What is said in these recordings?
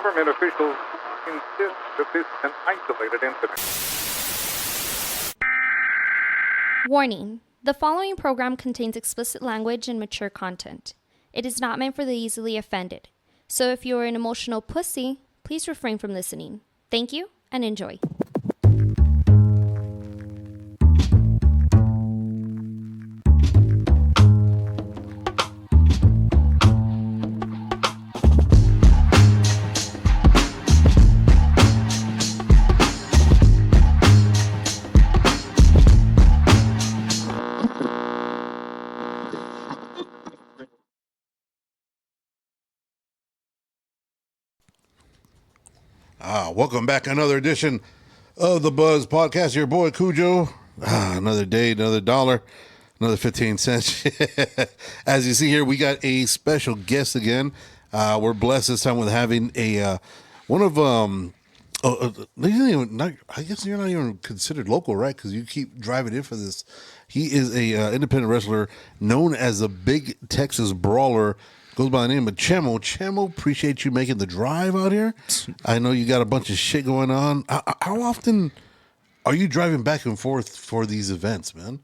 government officials insist that this is an isolated incident. Warning. The following program contains explicit language and mature content. It is not meant for the easily offended. So if you are an emotional pussy, please refrain from listening. Thank you and enjoy. Welcome back. Another edition of the Buzz Podcast. Your boy Cujo. Another day, another dollar, another 15 cents. As you see here, we got a special guest again. We're blessed this time with having a one of I guess you're not even considered local, right? Because you keep driving in for this. He is a independent wrestler known as the Big Texas Brawler. Goes by the name of Chemo. Chemo, appreciate you making the drive out here. I know you got a bunch of shit going on. How often are you driving back and forth for these events, man?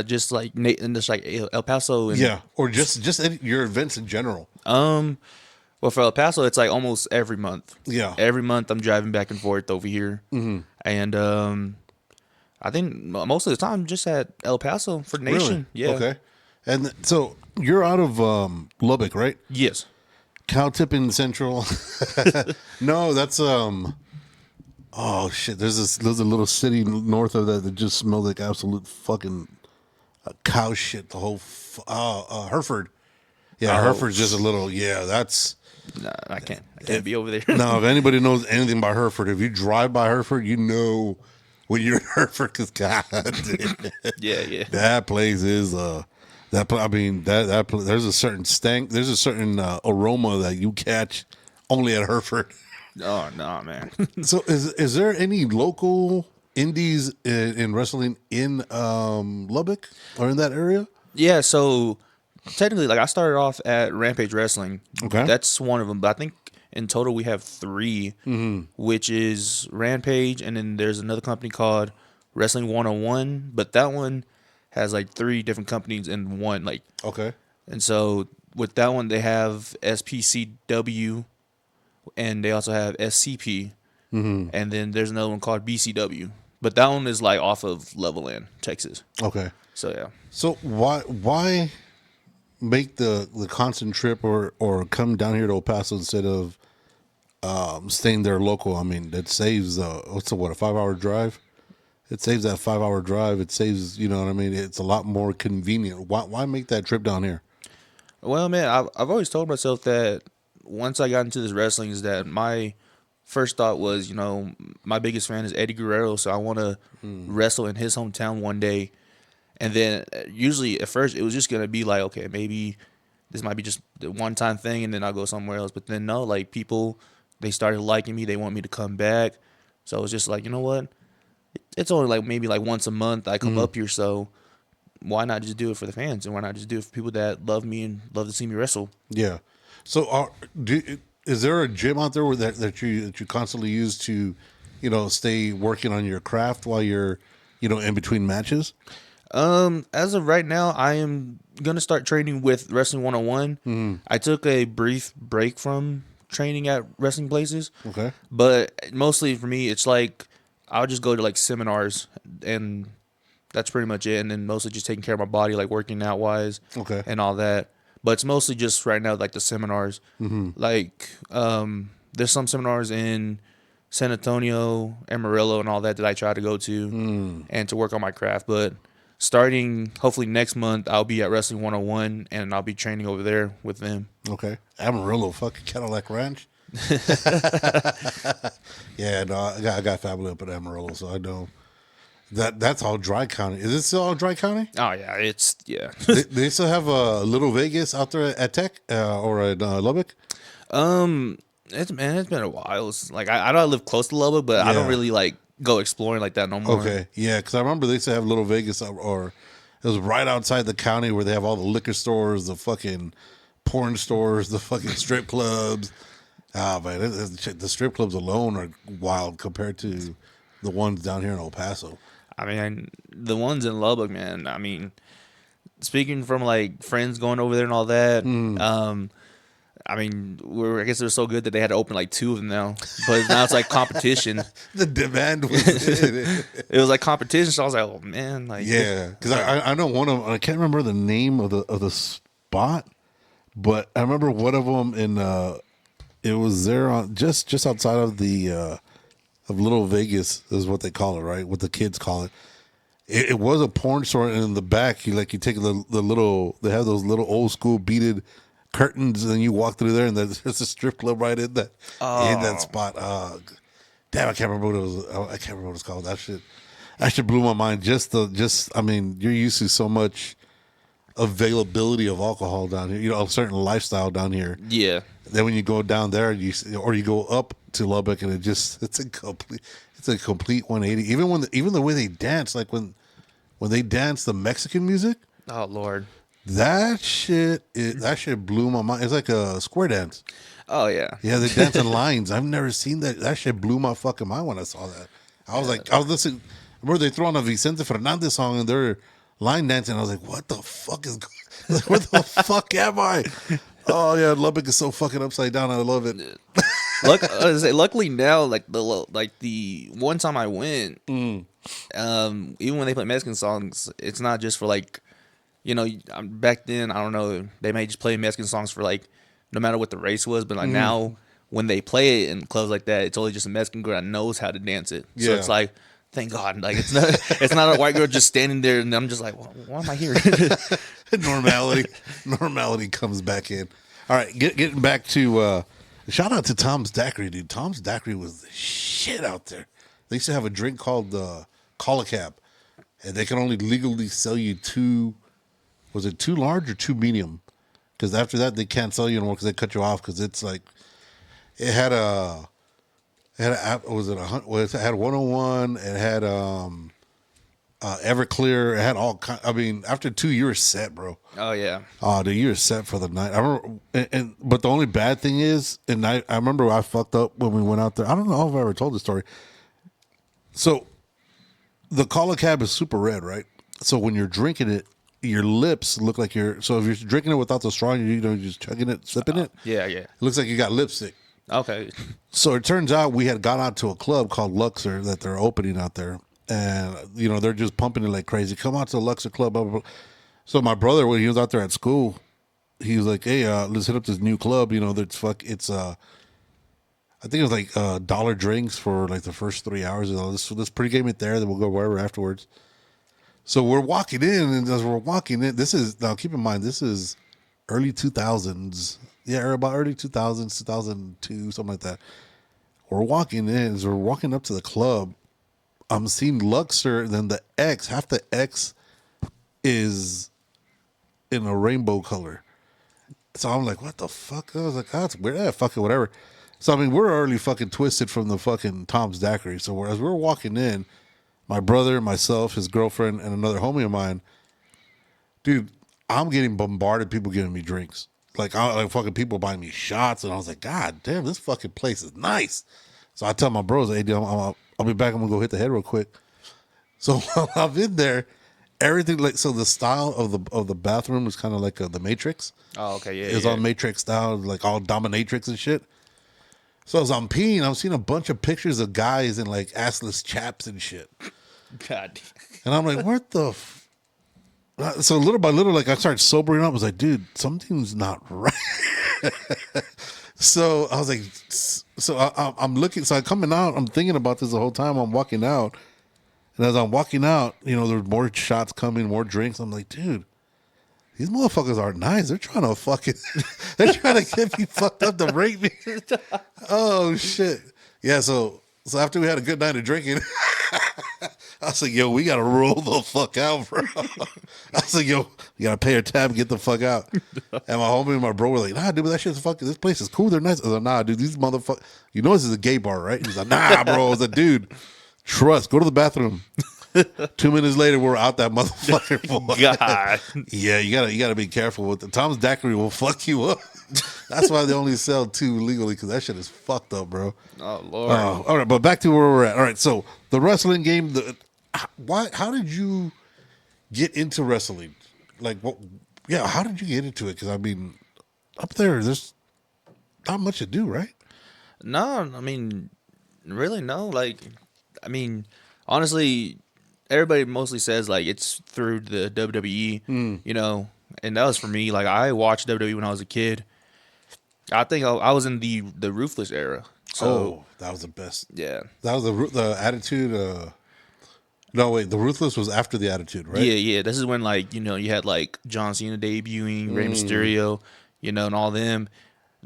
Just like El Paso. And, or just your events in general. Well, for El Paso, it's like almost every month. Yeah, every month I'm driving back and forth over here, and I think most of the time just at El Paso for Nation. Really? Yeah. Okay. And so you're out of Lubbock, right? Yes. Cow Tipping Central. No, that's oh shit. There's a little city north of that just smells like absolute fucking cow shit. The whole Hereford. Yeah, Hereford's just a little. Yeah, that's. No, I can't be over there. No, if anybody knows anything about Hereford, if you drive by Hereford, you know when you're in Hereford, because God, yeah, that place is there's a certain stank, there's a certain aroma that you catch only at Hereford. Oh no, man. So is there any local indies in wrestling in Lubbock or in that area? Yeah, so technically, like I started off at Rampage Wrestling. Okay, that's one of them. But I think in total we have 3, which is Rampage, and then there's another company called Wrestling 101. But that one has like 3 different companies in one. Like, okay, and so with that one they have SPCW, and they also have SCP, and then there's another one called BCW. But that one is like off of Levelland, Texas. Okay, so yeah. So why make the constant trip or come down here to El Paso instead of staying there local? I mean, that saves a 5-hour drive. It saves that 5-hour drive. It saves, you know what I mean? It's a lot more convenient. Why make that trip down here? Well, man, I've always told myself that once I got into this wrestling is that my first thought was, you know, my biggest fan is Eddie Guerrero, so I want to wrestle in his hometown one day. And then usually at first it was just going to be like, okay, maybe this might be just the one-time thing and then I'll go somewhere else. But then no, like people, they started liking me. They want me to come back. So it was just like, you know what? It's only like maybe like once a month I come up here, so why not just do it for the fans, and why not just do it for people that love me and love to see me wrestle? Yeah. So is there a gym out there that you constantly use to, you know, stay working on your craft while you're, you know, in between matches? As of right now, I am gonna start training with Wrestling 101. I took a brief break from training at wrestling places. Okay. But mostly for me, it's like I'll just go to like seminars, and that's pretty much it. And then mostly just taking care of my body, like working out wise, and all that. But it's mostly just right now like the seminars. Like there's some seminars in San Antonio, Amarillo, and all that I try to go to and to work on my craft. But starting hopefully next month, I'll be at Wrestling 101, and I'll be training over there with them. Okay. Amarillo, fucking Cadillac Ranch. Yeah, no, I got family up at Amarillo, so I know that's all Dry County. Is it still all Dry County? Oh yeah, yeah. They still have a Little Vegas out there at Tech or at Lubbock. It's been a while. It's like I know I live close to Lubbock, but I don't really like go exploring like that no more. Okay, yeah, because I remember they used to have Little Vegas, or it was right outside the county where they have all the liquor stores, the fucking porn stores, the fucking strip clubs. Ah, man, the strip clubs alone are wild compared to the ones down here in El Paso. I mean, the ones in Lubbock, man. I mean, speaking from like friends going over there and all that. I mean, I guess they're so good that they had to open like 2 of them now. But now it's like competition. The demand was It was like competition. So I was like, oh man, like yeah, because I know one of them. I can't remember the name of the spot, but I remember one of them in. It was there on just outside of the of Little Vegas is what they call it, right? What the kids call it. It was a porn store, and in the back, you take the little. They have those little old school beaded curtains, and you walk through there, and there's a strip club right in that spot. Damn, I can't remember what it was. I can't remember what it's called. That shit blew my mind. I mean, you're used to so much availability of alcohol down here. You know, a certain lifestyle down here. Yeah. Then when you go down there, you go up to Lubbock, and it's a complete 180. Even the way they dance, like when they dance the Mexican music. Oh Lord. That shit blew my mind. It's like a square dance. Oh yeah. Yeah, they dance in lines. I've never seen that. That shit blew my fucking mind when I saw that. I was listening. Remember they throw on a Vicente Fernandez song and they're line dancing. I was like, what the fuck is going? Like, where the fuck am I? Oh yeah, Lubbock is so fucking upside down. I love it. Luckily now, like the one time I went, even when they play Mexican songs, it's not just for like. You know, back then, I don't know, they may just play Mexican songs for, like, no matter what the race was. But, like, now, when they play it in clubs like that, it's only just a Mexican girl that knows how to dance it. So it's like, thank God. Like, it's not a white girl just standing there, and I'm just like, why am I here? Normality comes back in. All right, getting back to, shout out to Tom's Daiquiri, dude. Tom's Daiquiri was the shit out there. They used to have a drink called Call a Cab, and they can only legally sell you 2... Was it 2 large or 2 medium? Because after that, they can't sell you anymore because they cut you off. Because it's like, it had 101. It had Everclear. It had all kind. I mean, after 2, you were set, bro. Oh yeah. Oh, dude, you were set for the night. I remember, but the only bad thing is, and I remember I fucked up when we went out there. I don't know if I ever told the story. So, the Call a Cab is super red, right? So when you're drinking it, your lips look like so if you're drinking it without the straw, you're just chugging it, sipping it. Yeah. It looks like you got lipstick. Okay. So it turns out we had gone out to a club called Luxor that they're opening out there. And, you know, they're just pumping it like crazy. Come out to the Luxor Club, blah, blah, blah. So my brother, when he was out there at school, he was like, hey, let's hit up this new club. You know, I think it was like $1 drinks for like the first 3 hours. Let's pregame it there, then we'll go wherever afterwards. So we're walking in, and as we're walking in, now keep in mind, this is early 2000s. Yeah, about early 2000s, 2002, something like that. We're walking in, as we're walking up to the club, I'm seeing Luxor, and then half the X is in a rainbow color. So I'm like, what the fuck? I was like, oh, that's weird. Yeah, fuck it, whatever. So, I mean, we're already fucking twisted from the fucking Tom's Daiquiri. So as we're walking in, my brother, myself, his girlfriend, and another homie of mine, dude, I'm getting bombarded. People giving me drinks, like fucking people buying me shots, and I was like, God damn, this fucking place is nice. So I tell my bros, hey, dude, I'll be back. I'm gonna go hit the head real quick. So while I'm in there, everything the style of the bathroom is kind of like the Matrix. Oh, okay, yeah. It's all Matrix style, like all dominatrix and shit. So as I'm peeing, I'm seeing a bunch of pictures of guys in like assless chaps and shit. God. And I'm like, what the so little by little, like I started sobering up. I was like, dude, something's not right. So I was like, I'm looking, so I'm coming out, I'm thinking about this the whole time I'm walking out. And as I'm walking out, you know, there's more shots coming, more drinks. I'm like, dude, these motherfuckers aren't nice. They're trying to get me fucked up to break me. Oh shit. Yeah, so after we had a good night of drinking, I was like, yo, we gotta roll the fuck out, bro. I was like, yo, you gotta pay your tab and get the fuck out. And my homie and my bro were like, nah, dude, that shit's fucking, this place is cool, they're nice. I was like, nah, dude, these motherfuckers, you know this is a gay bar, right? He's like, nah, bro. I was like, dude, trust, go to the bathroom. 2 minutes later, we're out that motherfucker. Boy. God. Yeah, you gotta be careful with it. Tom's daiquiri will fuck you up. That's why they only sell 2 legally, because that shit is fucked up, bro. Oh Lord. All right, but back to where we're at. All right, so the wrestling game. How did you get into wrestling? Like, what? Yeah, how did you get into it? Because I mean, up there's not much to do, right? No, I mean, really, no. Like, I mean, honestly, everybody mostly says like it's through the WWE, you know, and that was for me. Like, I watched WWE when I was a kid. I think I was in the Ruthless era. So that was the best. yeah, That was the Attitude. No, wait, the Ruthless was after the Attitude, right? yeah. This is when like you had like John Cena debuting, Rey Mysterio, and all them.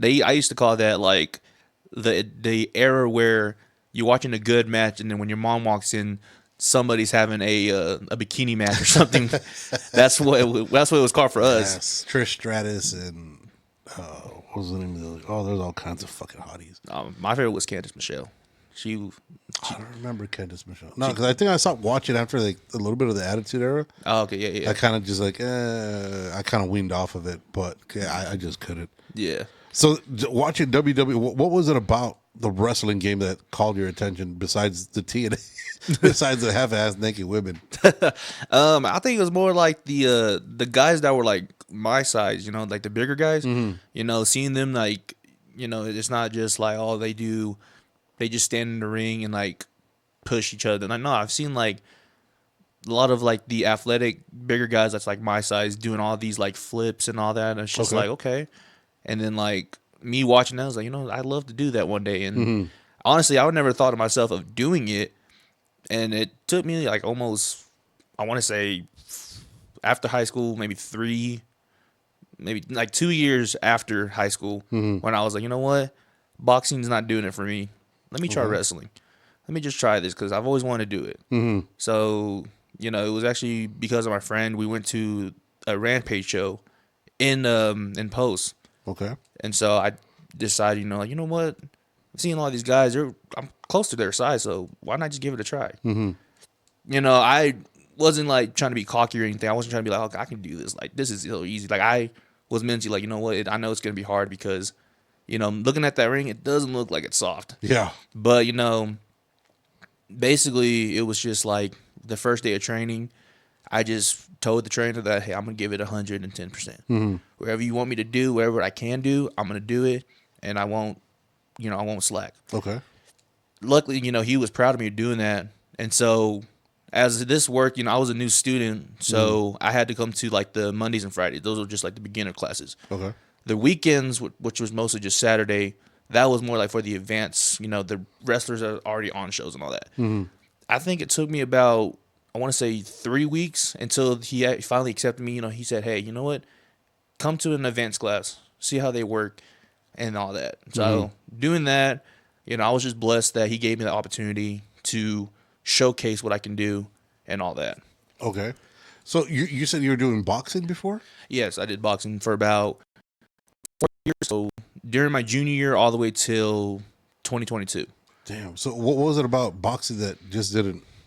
I used to call that like the era where you're watching a good match, and then when your mom walks in, somebody's having a bikini match or something. That's what it was called for us. Yes, Trish Stratus and what was the name of the? Oh, there's all kinds of fucking hotties. My favorite was Candice Michelle. I don't remember Candice Michelle. No, because I think I stopped watching after like a little bit of the Attitude Era. Oh, okay, yeah. I kind of just like I kind of weaned off of it, but I just couldn't. Yeah. So watching WWE, what was it about the wrestling game that called your attention besides the TNA, besides the half-assed naked women? I think it was more like the guys that were like my size, like the bigger guys. Seeing them like, it's not just like they just stand in the ring and like push each other. Like, no, I've seen like a lot of like the athletic bigger guys that's like my size doing all these like flips and all that. And it's just like, okay. And then like me watching that, I was like, I'd love to do that one day. And honestly, I would never thought of myself of doing it. And it took me like almost, I want to say after high school, maybe 2 years after high school, when I was like, you know what? Boxing's not doing it for me. Let me try wrestling. Let me just try this because I've always wanted to do it. So, it was actually because of my friend. We went to a Rampage show in Post. Okay. And so I decided, you know what? I'm seeing all these guys. I'm close to their size, so why not just give it a try? I wasn't like trying to be cocky or anything. I wasn't trying to be like, okay, I can do this. Like, this is so easy. Like, I was mentally like, you know what? I know it's going to be hard because, looking at that ring, it doesn't look like it's soft. Yeah. But, basically it was just like the first day of training, I just told the trainer that, hey, I'm going to give it 110%. Wherever you want me to do, wherever I can do, I'm going to do it. And I won't slack. Okay. Luckily, he was proud of me doing that. And so as this worked, I was a new student. So I had to come to like the Mondays and Fridays. Those were just like the beginner classes. Okay. The weekends, which was mostly just Saturday, that was more like for the advanced, the wrestlers that are already on shows and all that. I think it took me about, I want to say 3 weeks until he finally accepted me. He said, hey, you know what? Come to an advanced class, see how they work and all that. So doing that, I was just blessed that he gave me the opportunity to showcase what I can do and all that. Okay. So you said you were doing boxing before? Yes, I did boxing for about 4 years. So during my junior year all the way till 2022. Damn. So what was it about boxing that just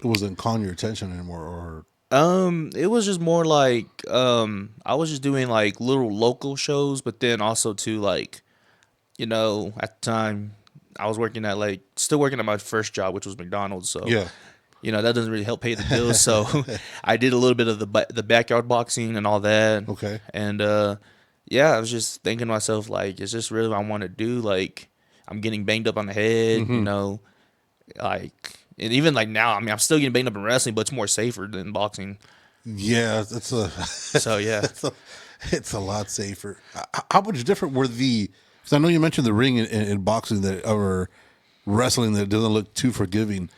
wasn't calling your attention anymore? Or it was just more like I was just doing like little local shows, but then also too like, at the time I was still working at my first job, which was McDonald's. So yeah. That doesn't really help pay the bills. So I did a little bit of the backyard boxing and all that. Okay. And I was just thinking to myself, like, is this really what I want to do? Like, I'm getting banged up on the head, like, and even like now, I mean, I'm still getting banged up in wrestling, but it's more safer than boxing. Yeah, So yeah, it's a lot safer. How much different were because I know you mentioned the ring in boxing or wrestling that doesn't look too forgiving.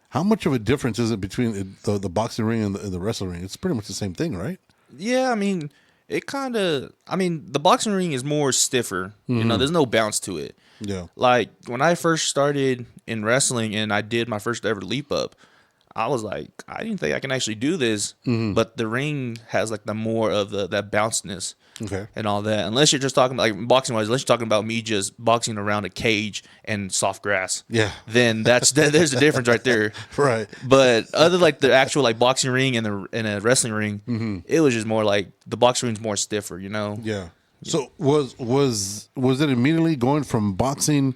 How much of a difference is it between the boxing ring and the wrestling ring? It's pretty much the same thing, right? Yeah, I mean, the boxing ring is more stiffer. There's no bounce to it. Yeah. Like, when I first started in wrestling and I did my first ever leap up, I was like, I didn't think I can actually do this. But the ring has like the more of that bounciness. Okay. and all that. Unless you're just talking about, like, boxing wise, unless you're talking about me just boxing around a cage and soft grass. Yeah. Then there's a difference right there. Right. But other like the actual like boxing ring and a wrestling ring, it was just more like the boxing ring's more stiffer, you know. Yeah. So was it immediately going from boxing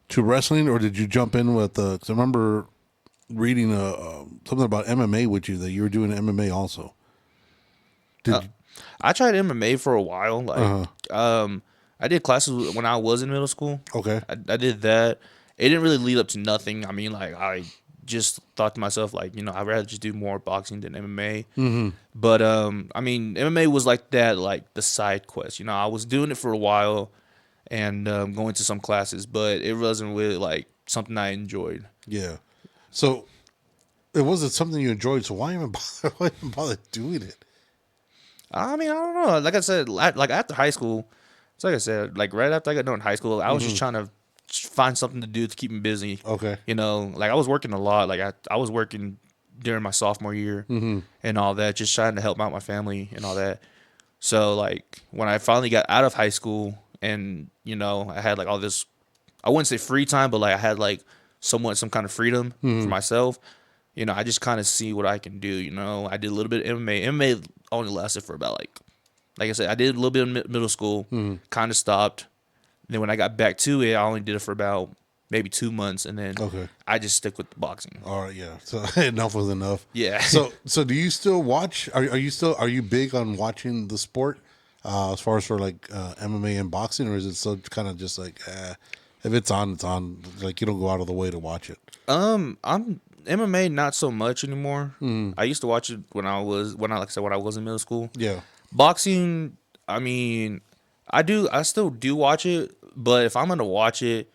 to wrestling, or did you jump in with? Because I remember reading something about MMA with you, that you were doing MMA also. Did you, I tried MMA for a while. Like, I did classes when I was in middle school. okay. I did that. It didn't really lead up to nothing. I mean, like, I just thought to myself, like, you know, I'd rather just do more boxing than MMA. Mm-hmm. But I mean, MMA was like that, like the side quest. You know, I was doing it for a while and going to some classes, but it wasn't really like something I enjoyed. Yeah. So it wasn't something you enjoyed. So why even bother doing it? I mean, I don't know. Like I said, like after high school, it's like I said, like right after I got done in high school, I was just trying to find something to do to keep me busy. Okay. You know, like I was working a lot. Like I was working during my sophomore year and all that, just trying to help out my family and all that. So like when I finally got out of high school and, you know, I had like all this, I wouldn't say free time, but like I had like some kind of freedom for myself. You know, I just kind of see what I can do. You know, I did a little bit of MMA. MMA only lasted for about like I said, I did a little bit of middle school, kind of stopped. Then when I got back to it, I only did it for about maybe 2 months, and then I just stick with the boxing. All right, yeah. So enough was enough. Yeah. So do you still watch? Are you big on watching the sport as far as for like MMA and boxing, or is it so kind of just like if it's on, it's on? Like you don't go out of the way to watch it. I'm MMA not so much anymore. I used to watch it when I was when I was in middle school. Yeah. Boxing, I mean, I still do watch it, but if I'm gonna watch it,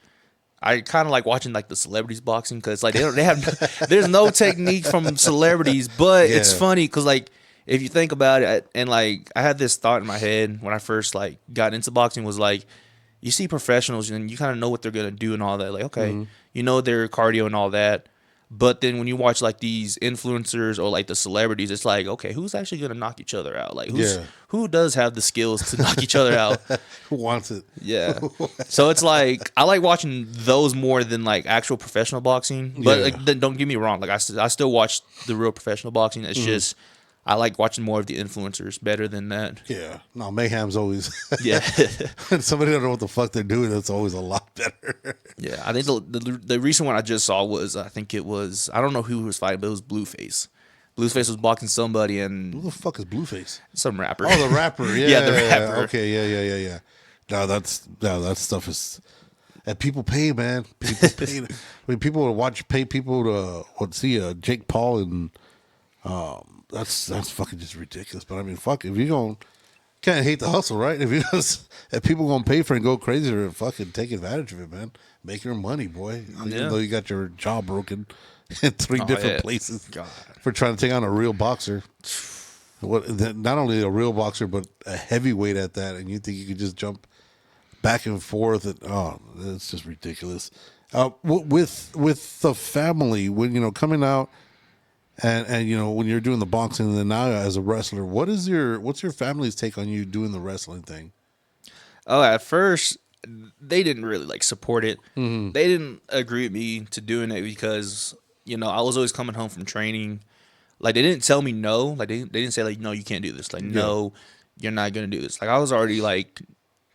I kind of like watching like the celebrities boxing because like they have there's no technique from celebrities, but it's funny because like if you think about it, and like I had this thought in my head when I first like got into boxing was like you see professionals and you kind of know what they're gonna do and all that, like okay, you know their cardio and all that. But then when you watch like these influencers or like the celebrities, it's like, okay, who's actually gonna knock each other out? Like who does have the skills to knock each other out? Who wants it? Yeah. So it's like I like watching those more than like actual professional boxing. But like, don't get me wrong, like I still watch the real professional boxing. It's just I like watching more of the influencers better than that. Yeah. No, mayhem's always. Yeah. When somebody don't know what the fuck they're doing, that's always a lot better. Yeah. I think the recent one I just saw was I don't know who was fighting, but it was Blueface. Blueface was boxing somebody and Who the fuck is Blueface? some rapper. Oh, the rapper. Yeah, Yeah, the rapper. Okay, yeah. No, that stuff is. And people pay, man. People pay. I mean, people would pay people to see Jake Paul, and that's fucking just ridiculous. But I mean, fuck, if you can't hate the hustle, right? If people gonna pay for it and go crazy, or fucking take advantage of it, man, make your money, boy. Even though you got your jaw broken in three different places for trying to take on a real boxer. Not only a real boxer, but a heavyweight at that, and you think you could just jump back and forth? It's just ridiculous. With the family, when coming out, and when you're doing the boxing, and then now as a wrestler, what's your family's take on you doing the wrestling thing? Oh, at first they didn't really like support it. They didn't agree with me to doing it because I was always coming home from training. Like they didn't tell me no. Like they didn't say like no, you can't do this. Like no, you're not gonna do this. Like I was already like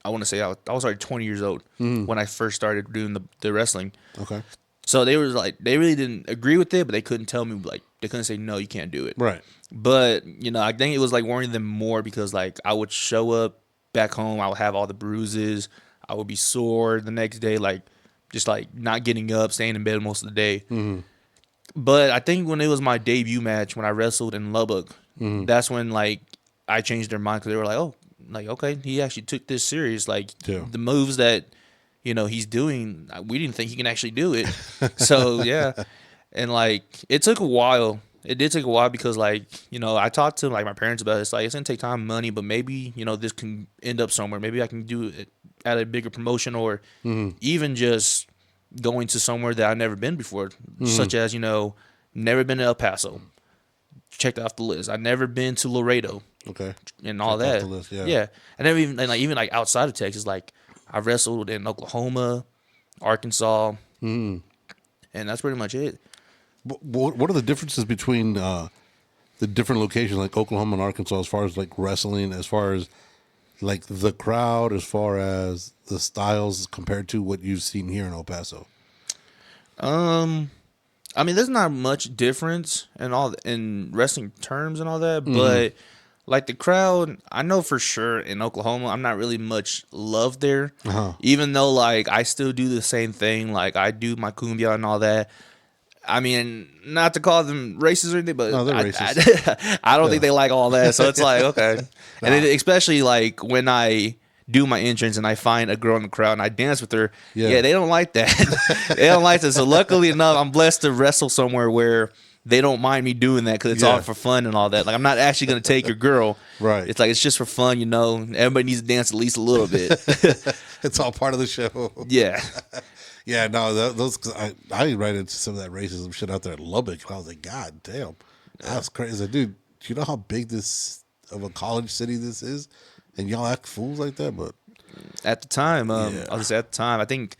I want to say I was already 20 years old when I first started doing the wrestling. Okay. So they really didn't agree with it, but they couldn't tell me, like they couldn't say no, you can't do it. Right. But I think it was like worrying them more because like I would show up back home, I would have all the bruises, I would be sore the next day, like just like not getting up, staying in bed most of the day. But I think when it was my debut match, when I wrestled in Lubbock, that's when like I changed their mind because they were like, oh, like okay, he actually took this serious. Like the moves that he's doing, we didn't think he can actually do it. So yeah, and like it took a while. It did take a while because like I talked to like my parents about it. It's like it's gonna take time, and money, but maybe this can end up somewhere. Maybe I can do it at a bigger promotion, or even just going to somewhere that I've never been before, such as never been to El Paso. Check that off the list. I've never been to Laredo. Okay. and all Check off that. the list, yeah. Yeah, and then even like outside of Texas, like I wrestled in Oklahoma, Arkansas, and that's pretty much it. What are the differences between the different locations, like Oklahoma and Arkansas, as far as like wrestling, as far as like the crowd, as far as the styles compared to what you've seen here in El Paso? I mean, there's not much difference in wrestling terms and all that, but like the crowd, I know for sure in Oklahoma, I'm not really much loved there. Even though like I still do the same thing, like I do my cumbia and all that. I mean, not to call them racist or anything, but No, they're racist. I don't think they like all that. So it's like, okay. And then especially like when I do my entrance and I find a girl in the crowd and I dance with her, yeah they don't like that. They don't like that. So luckily enough, I'm blessed to wrestle somewhere where they don't mind me doing that because it's all for fun and all that. Like, I'm not actually going to take your girl. Right. It's like, it's just for fun, you know. Everybody needs to dance at least a little bit. It's all part of the show. Yeah. Yeah, no, those I ran into some of that racism shit out there in Lubbock, and I was like, God damn, that's crazy, dude. Do you know how big this of a college city this is, and y'all act fools like that? But at the time, I was at the time, I think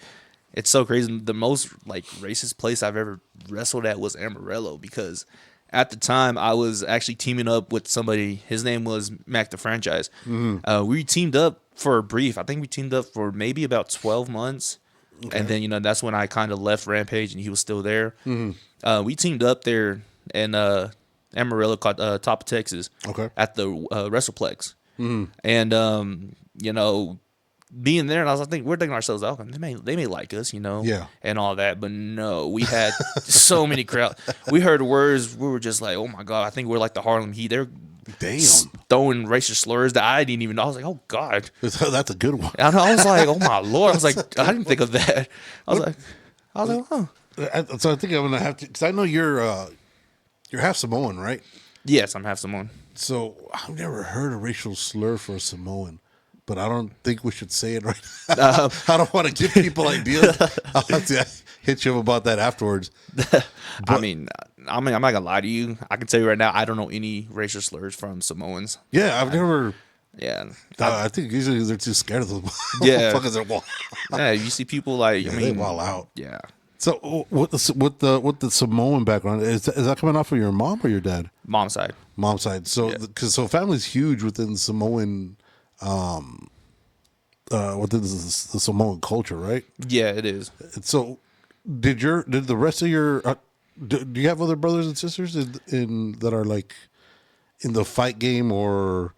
it's so crazy. The most like racist place I've ever wrestled at was Amarillo, because at the time I was actually teaming up with somebody. His name was Mac the Franchise. We teamed up for a brief. I think we teamed up for maybe about 12 months. Okay. And then, you know, that's when I kind of left Rampage and he was still there. We teamed up there in Amarillo, top of Texas, at the WrestlePlex. And, you know, being there, and I think we're thinking to ourselves, oh, they may like us, you know, and all that. But no, we had so many crowd. We heard words. We were just like, oh my God, I think we're like the Harlem Heat. They're throwing racist slurs that I didn't even know. I was like, oh God, that's a good one. And I was like, oh my Lord. I was like, I didn't think of that. I was like, oh. So I think I'm gonna have to, because I know you're half Samoan, right? Yes, I'm half Samoan. So I've never heard a racial slur for a Samoan, but I don't think we should say it right now. I don't want to give people ideas. I'll have to hit you up about that afterwards. I mean, I'm not gonna lie to you. I can tell you right now, I don't know any racial slurs from Samoans. Yeah, I've never. Yeah, I think usually they're too scared of them. Yeah, motherfuckers are yeah. You see people like, I mean, they wall out. Yeah. So with the Samoan background, is that coming off of your mom or your dad? Mom's side. Mom's side. So so family's huge within Samoan, within the Samoan culture, right? Yeah, it is. So did the rest of your do you have other brothers and sisters in that are like in the fight game or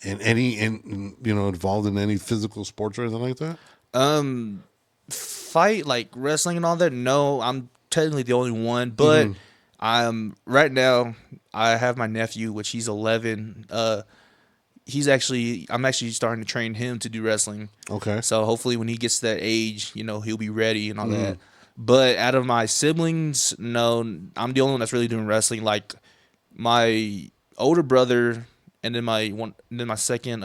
involved in any physical sports or anything like that? Fight like wrestling and all that? No, I'm technically the only one, but right now I have my nephew, which he's 11. I'm actually starting to train him to do wrestling. Okay. So hopefully when he gets to that age, you know, he'll be ready and all that. But out of my siblings, no, I'm the only one that's really doing wrestling. Like my older brother and then my second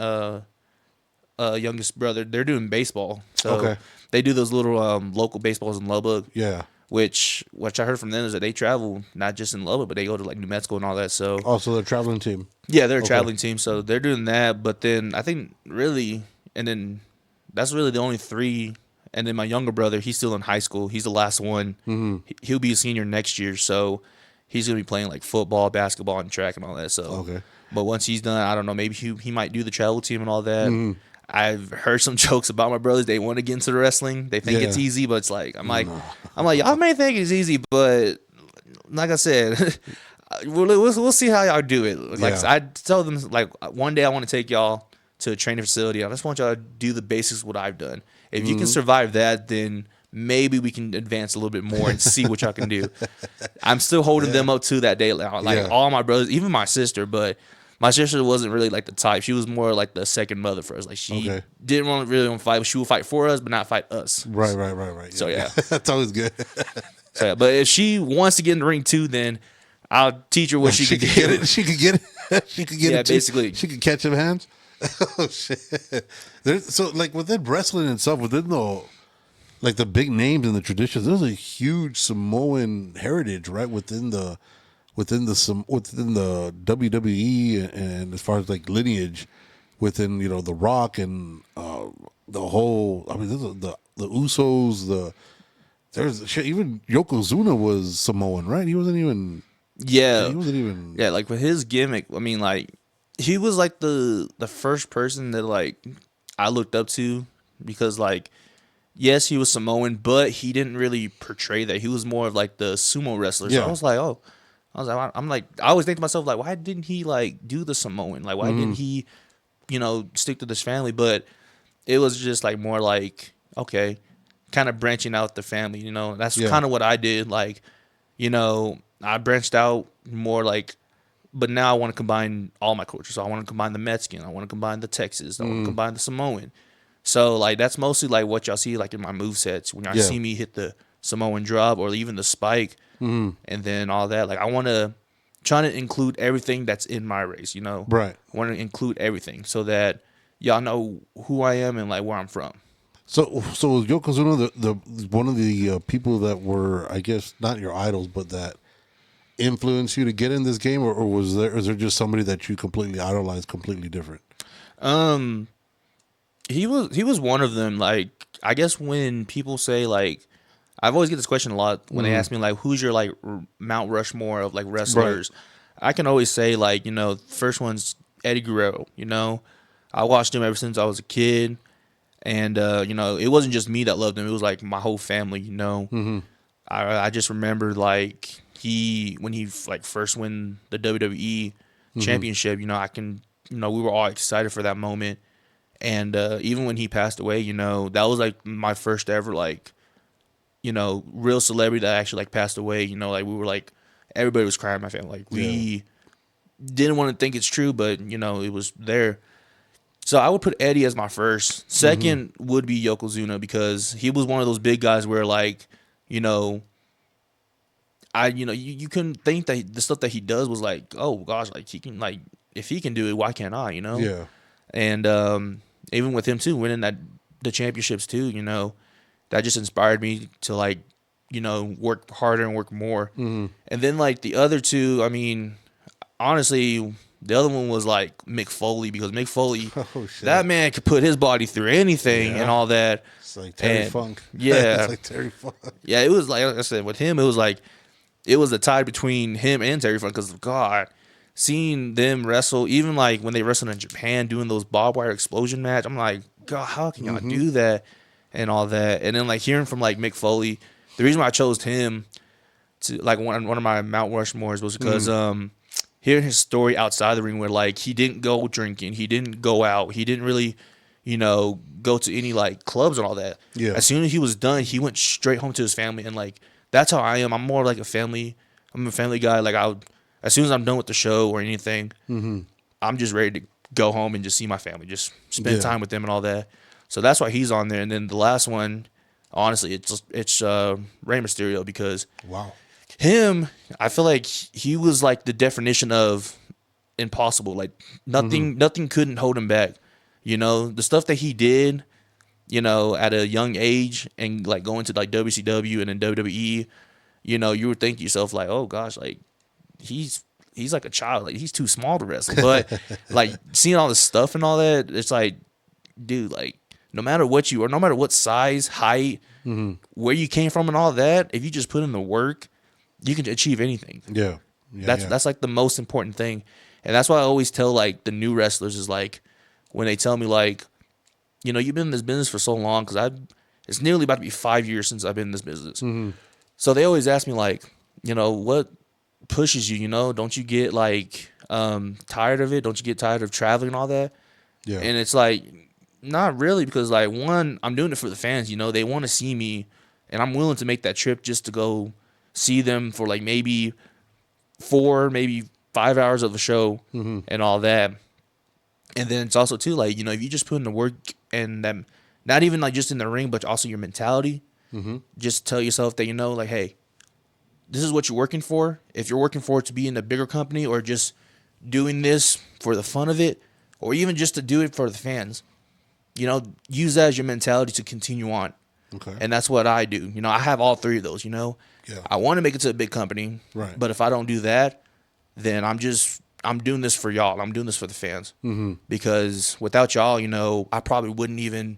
youngest brother, they're doing baseball. So they do those little local baseballs in Lubbock. Yeah. Which I heard from them is that they travel not just in Lubbock, but they go to like New Mexico and all that. So so they're a traveling team. Yeah, they're a traveling team. So they're doing that. But then I think that's really the only three. And then my younger brother, he's still in high school. He's the last one. He'll be a senior next year. So he's going to be playing like football, basketball, and track and all that. So, but once he's done, I don't know, maybe he might do the travel team and all that. I've heard some jokes about my brothers. They want to get into the wrestling. They think it's easy, but it's like, I'm like, y'all may think it's easy, but like I said, we'll see how y'all do it. Like I told them, like one day I want to take y'all to a training facility. I just want y'all to do the basics of what I've done. If you can survive that, then maybe we can advance a little bit more and see what y'all can do. I'm still holding them up to that day. Like all my brothers, even my sister, but my sister wasn't really like the type. She was more like the second mother for us. Like she didn't really want to fight, but she would fight for us, but not fight us. Right. So that's always good. So but if she wants to get in the ring too, then I'll teach her what she could get. She could get it. She could get it. Yeah, basically. She could catch him hands. Oh shit! So like within wrestling itself, within the big names and the traditions, there's a huge Samoan heritage right within the within the WWE and as far as like lineage within The Rock and the whole. I mean, the Usos. There's shit, even Yokozuna was Samoan, right? He wasn't even. Yeah, he wasn't even. yeah. Like with his gimmick, I mean, like he was like the first person that like I looked up to because like yes, he was Samoan, but he didn't really portray that. He was more of like the sumo wrestler. So Yeah. I was like, oh, I always think to myself like, why didn't he like do the Samoan? Like, why didn't he, stick to this family? But it was just like more like okay, kind of branching out the family. That's Yeah. kind of what I did. Like, I branched out more like. But now I want to combine all my cultures. So I want to combine the Mexican. I want to combine the Texas. I want to combine the Samoan. So like that's mostly like what y'all see like in my movesets when y'all see me hit the Samoan drop or even the spike, and then all that. Like I want to try to include everything that's in my race. Right. I want to include everything so that y'all know who I am and like where I'm from. So was Yokozuna the one of the people that were, I guess, not your idols, but that influenced you to get in this game, or is there just somebody that you completely idolized, completely different? He was one of them. Like I guess when people say like, I've always get this question a lot when they ask me like, who's your like Mount Rushmore of like wrestlers? Right. I can always say like first one's Eddie Guerrero. I watched him ever since I was a kid, and it wasn't just me that loved him. It was like my whole family. I just remember like when he like first win the WWE championship. We were all excited for that moment. And even when he passed away, that was like my first ever like, real celebrity that actually like passed away. Like we were like everybody was crying in my family. Like we didn't want to think it's true, but it was there. So I would put Eddie as my first. Second would be Yokozuna because he was one of those big guys where like, you couldn't think that the stuff that he does was like, oh gosh, like he can like if he can do it, why can't I? Yeah. And even with him too, winning the championships too, that just inspired me to like, work harder and work more. And then like the other two, I mean, honestly, the other one was like Mick Foley because Mick Foley, that man could put his body through anything and all that. It's like Terry Funk. Yeah, it's like Terry Funk. Yeah, it was like I said with him, it was like it was a tie between him and Terry Funk because God. Seeing them wrestle, even like when they wrestled in Japan doing those barbed wire explosion match, I'm like, God, how can y'all do that and all that? And then like hearing from like Mick Foley, the reason why I chose him to like one of my Mount Rushmores was because hearing his story outside the ring where like he didn't go drinking, he didn't go out, he didn't really, go to any like clubs and all that. Yeah. As soon as he was done, he went straight home to his family and like that's how I am. I'm more like a family guy. Like as soon as I'm done with the show or anything, I'm just ready to go home and just see my family, just spend time with them and all that. So that's why he's on there. And then the last one, honestly, it's Rey Mysterio because him, I feel like he was like the definition of impossible. Like nothing couldn't hold him back. The stuff that he did, at a young age and like going to like WCW and then WWE, you would think to yourself like, oh gosh, like. He's like a child. Like he's too small to wrestle. But like seeing all this stuff and all that, it's like, dude, like no matter what you are, no matter what size, height, where you came from and all that, if you just put in the work, you can achieve anything. Yeah. That's like the most important thing. And that's why I always tell like the new wrestlers is like when they tell me like, you've been in this business for so long because it's nearly about to be 5 years since I've been in this business. So they always ask me like, what pushes you, don't you get like tired of it? Don't you get tired of traveling and all that? Yeah. And it's like not really because like one, I'm doing it for the fans, they want to see me and I'm willing to make that trip just to go see them for like maybe 4, maybe 5 hours of a show and all that. And then it's also too like, if you just put in the work and them not even like just in the ring, but also your mentality, just tell yourself that, like, hey, this is what you're working for. If you're working for it to be in a bigger company or just doing this for the fun of it, or even just to do it for the fans, use that as your mentality to continue on. Okay. And that's what I do. I have all three of those, Yeah. I want to make it to a big company, Right. but if I don't do that, then I'm doing this for y'all. I'm doing this for the fans. Because without y'all, you know, I probably wouldn't even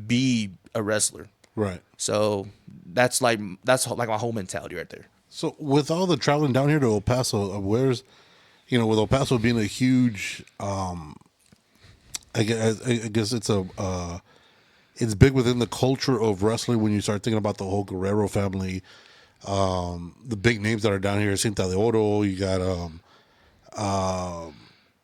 be a wrestler. Right. So that's like my whole mentality right there. So with all the traveling down here to El Paso, where's, you know, with El Paso being a huge, I guess it's big within the culture of wrestling when you start thinking about the whole Guerrero family, the big names that are down here, Cinta de Oro, you got,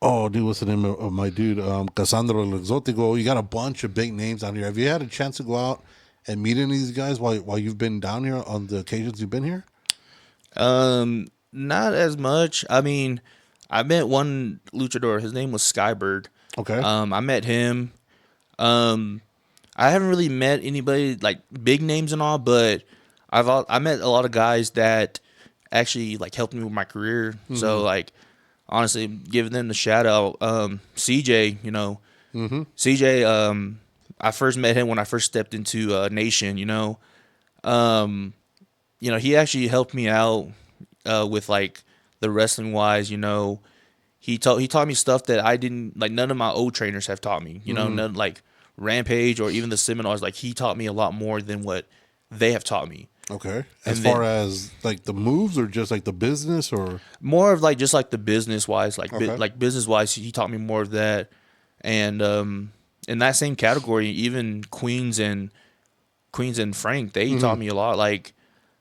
oh, dude, what's the name of my dude? Cassandro El Exotico. You got a bunch of big names down here. Have you had a chance to go out and meet any of these guys while you've been down here on the occasions you've been here? Not as much. I mean, I met one luchador. His name was Skybird. Okay. I met him. I haven't really met anybody like big names and all, but I met a lot of guys that actually like helped me with my career. So like honestly, giving them the shout out. CJ, you know, CJ. I first met him when I first stepped into Nation. You know, he actually helped me out with like the wrestling wise. You know, he taught me stuff that I didn't like. None of my old trainers have taught me. You know, none like Rampage or even the seminars. Like he taught me a lot more than what they have taught me. Okay. As far as like the moves or just like the business or more of like just like the business wise, like Okay. like business wise, he taught me more of that. And in that same category, even Queens and Frank, they taught me a lot. Like,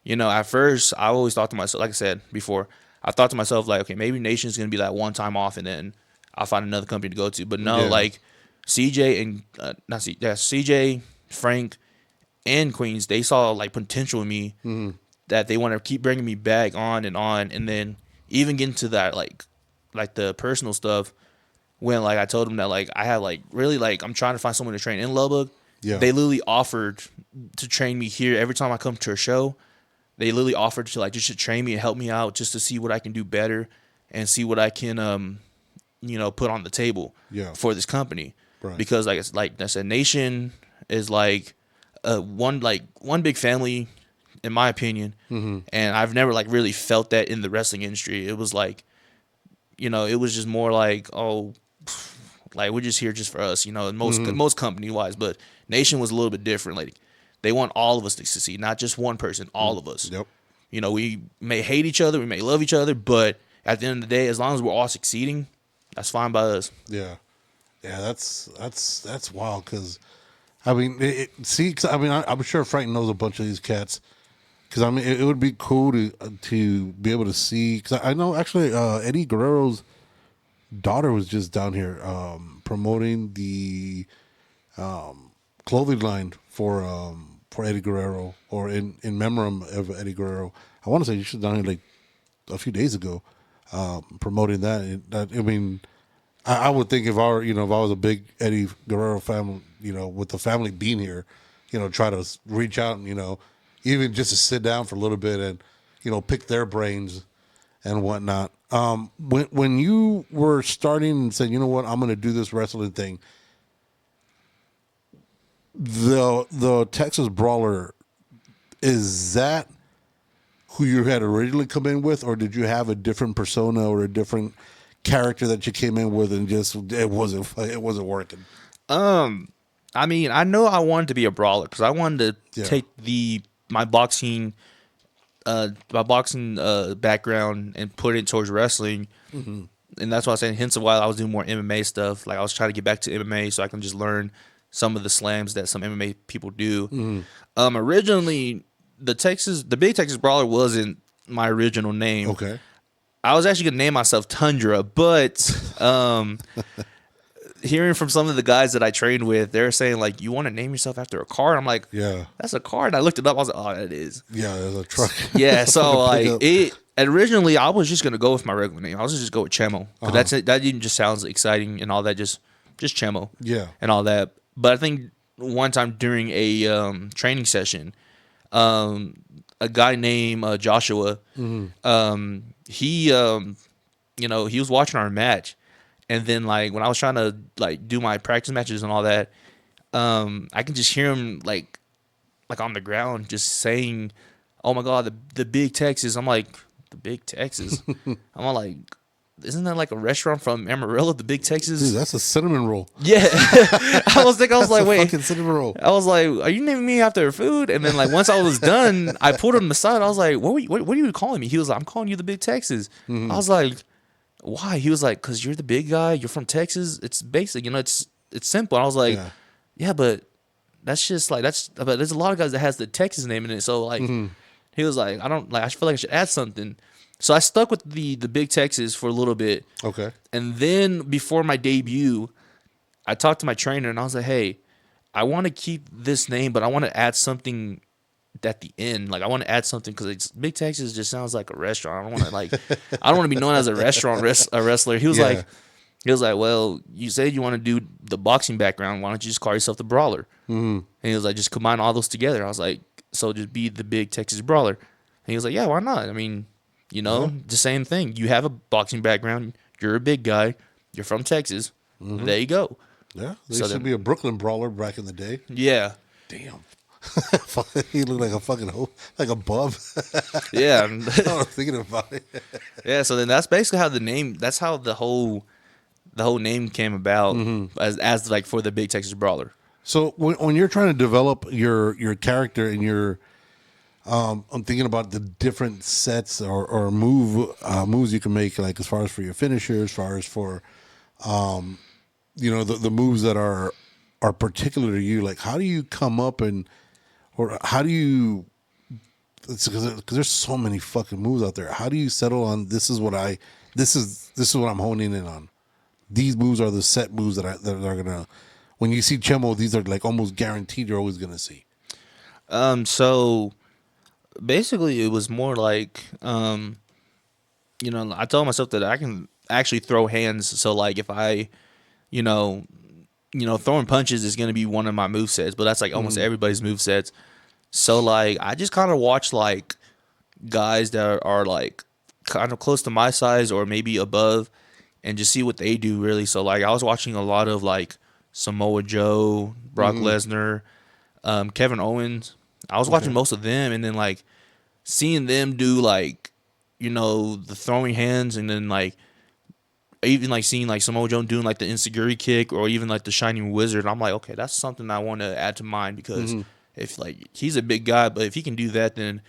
you know, at first I always thought to myself, like I said before, I thought to myself like, okay, maybe Nation's gonna be that one time off, and then I'll find another company to go to. But no, Yeah. like CJ and CJ, Frank, and Queens, they saw like potential in me that they want to keep bringing me back on, and then even getting to that like the personal stuff when like I told them that like I had like really like I'm trying to find someone to train in Lubbock. Yeah. They literally offered to train me here every time I come to a show. They literally offered to like just to train me and help me out just to see what I can do better and see what I can put on the table for this company. Right. Because like I said, Nation is like one big family, in my opinion, and I've never like really felt that in the wrestling industry. It was like, it was just more like, oh, like we're just here just for us, most company wise. But Nation was a little bit different. Like they want all of us to succeed, not just one person, all of us. Yep. We may hate each other, we may love each other, but at the end of the day, as long as we're all succeeding, that's fine by us. Yeah. Yeah, that's wild because, I mean, I'm sure Frank knows a bunch of these cats because, I mean, it would be cool to be able to see because I know actually Eddie Guerrero's daughter was just down here promoting the clothing line for Eddie Guerrero or in memoriam of Eddie Guerrero. I want to say she was down here like a few days ago promoting that. I would think if I was a big Eddie Guerrero family, with the family being here, try to reach out and, even just to sit down for a little bit and, pick their brains and whatnot. When you were starting and said, you know what, I'm going to do this wrestling thing, the Texas Brawler, is that who you had originally come in with, or did you have a different persona or a different character that you came in with and just it wasn't working? I mean, I know I wanted to be a brawler because I wanted to take my boxing background and put it towards wrestling, and that's why I said hence why I was doing more MMA stuff. Like I was trying to get back to MMA so I can just learn some of the slams that some MMA people do. Originally, the Big Texas Brawler wasn't my original name. Okay. I was actually gonna name myself Tundra, but hearing from some of the guys that I trained with, they're saying like, "You want to name yourself after a car?" I'm like, Yeah. "That's a car." And I looked it up. I was like, "Oh, that is." Yeah, there's a truck. Yeah. So like Pickup. it originally, I was just gonna go with my regular name. I was just go with Chemo. But that's it. That even just sounds exciting and all that. Just Chemo. Yeah. And all that. But I think one time during a training session, a guy named Joshua, he was watching our match, and then like when I was trying to like do my practice matches and all that, I can just hear him like on the ground just saying, "Oh my God, the Big Texas." I'm like, "The Big Texas?" I'm like, isn't that like a restaurant from Amarillo, the Big Texas? Dude, that's a cinnamon roll. Yeah. I was like, wait. Fucking cinnamon roll. I was like, are you naming me after food? And then like once I was done, I pulled him aside. I was like, what are you calling me? He was like, I'm calling you the Big Texas. I was like, why? He was like, because you're the big guy. You're from Texas. It's basic. It's simple. I was like, yeah, but that's just like, but there's a lot of guys that has the Texas name in it. So like, he was like, I feel like I should add something. So I stuck with the Big Texas for a little bit. Okay. And then before my debut, I talked to my trainer and I was like, hey, I want to keep this name, but I want to add something at the end. Like I want to add something because Big Texas just sounds like a restaurant. I don't want to be known as a restaurant wrestler. He was like, well, you said you want to do the boxing background. Why don't you just call yourself the Brawler? And he was like, just combine all those together. I was like, so just be the Big Texas Brawler. And he was like, yeah, why not? I mean, the same thing. You have a boxing background. You're a big guy. You're from Texas. There you go. Yeah, they used to be a Brooklyn Brawler back in the day. Yeah. Damn. He looked like a fucking like a bub. Yeah. I was thinking about it. Yeah, so then that's basically how that's how the whole name came about as like for the Big Texas Brawler. So when you're trying to develop your character and your I'm thinking about the different sets or moves you can make, like as far as for your finisher, as far as for the moves that are particular to you. Like, how do you come up or how do you? Because there's so many fucking moves out there. How do you settle on this is what I'm honing in on? These moves are the set moves that are gonna. When you see Chemo, these are like almost guaranteed you're always gonna see. So basically, it was more like, I told myself that I can actually throw hands. So like if I, throwing punches is going to be one of my movesets, but that's like almost everybody's movesets. So like I just kind of watch like guys that are like kind of close to my size or maybe above and just see what they do really. So like I was watching a lot of like Samoa Joe, Brock Lesnar, Kevin Owens. I was watching most of them and then like seeing them do like, the throwing hands and then like even like seeing like Samoa Joe doing like the Insiguri kick or even like the Shining Wizard. I'm like, okay, that's something I want to add to mine because if like he's a big guy, but if he can do that, then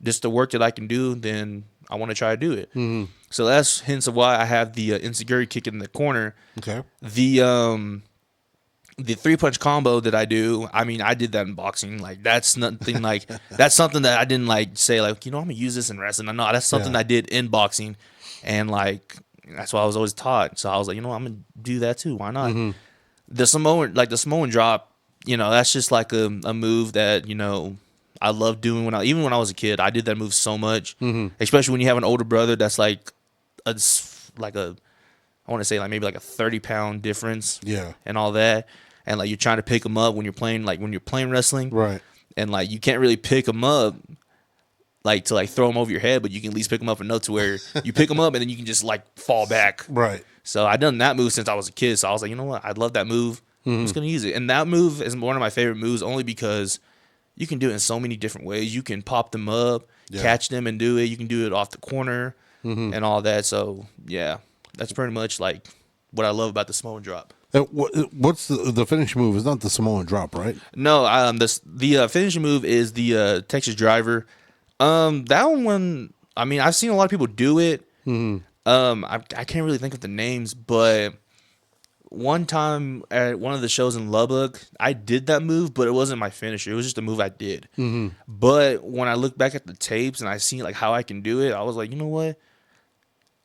just the work that I can do, then I want to try to do it. So that's hence of why I have the Insiguri kick in the corner. Okay. The 3-punch combo that I do, I mean, I did that in boxing. Like, that's nothing like, that's something that I didn't like say, like, I'm going to use this in wrestling. No, that's something I did in boxing. And, like, that's what I was always taught. So I was like, I'm going to do that too. Why not? The Samoan drop, that's just like a move that, I love doing even when I was a kid. I did that move so much, especially when you have an older brother that's like I want to say like maybe like a 30-pound difference. Yeah. And all that. And like you're trying to pick them up when you're playing wrestling. Right. And like you can't really pick them up like to like throw them over your head, but you can at least pick them up enough to where you pick them up and then you can just like fall back. Right. So I done that move since I was a kid. So I was like, you know what? I love that move. I'm just going to use it. And that move is one of my favorite moves only because you can do it in so many different ways. You can pop them up, catch them and do it. You can do it off the corner and all that. So yeah, that's pretty much like what I love about the Samoan drop. What's the finish move? It's not the Samoan drop, right? No, the finishing move is the Texas driver. That one, I mean, I've seen a lot of people do it. I can't really think of the names, but one time at one of the shows in Lubbock, I did that move, but it wasn't my finisher. It was just a move I did. But when I look back at the tapes and I see like how I can do it, I was like, you know what?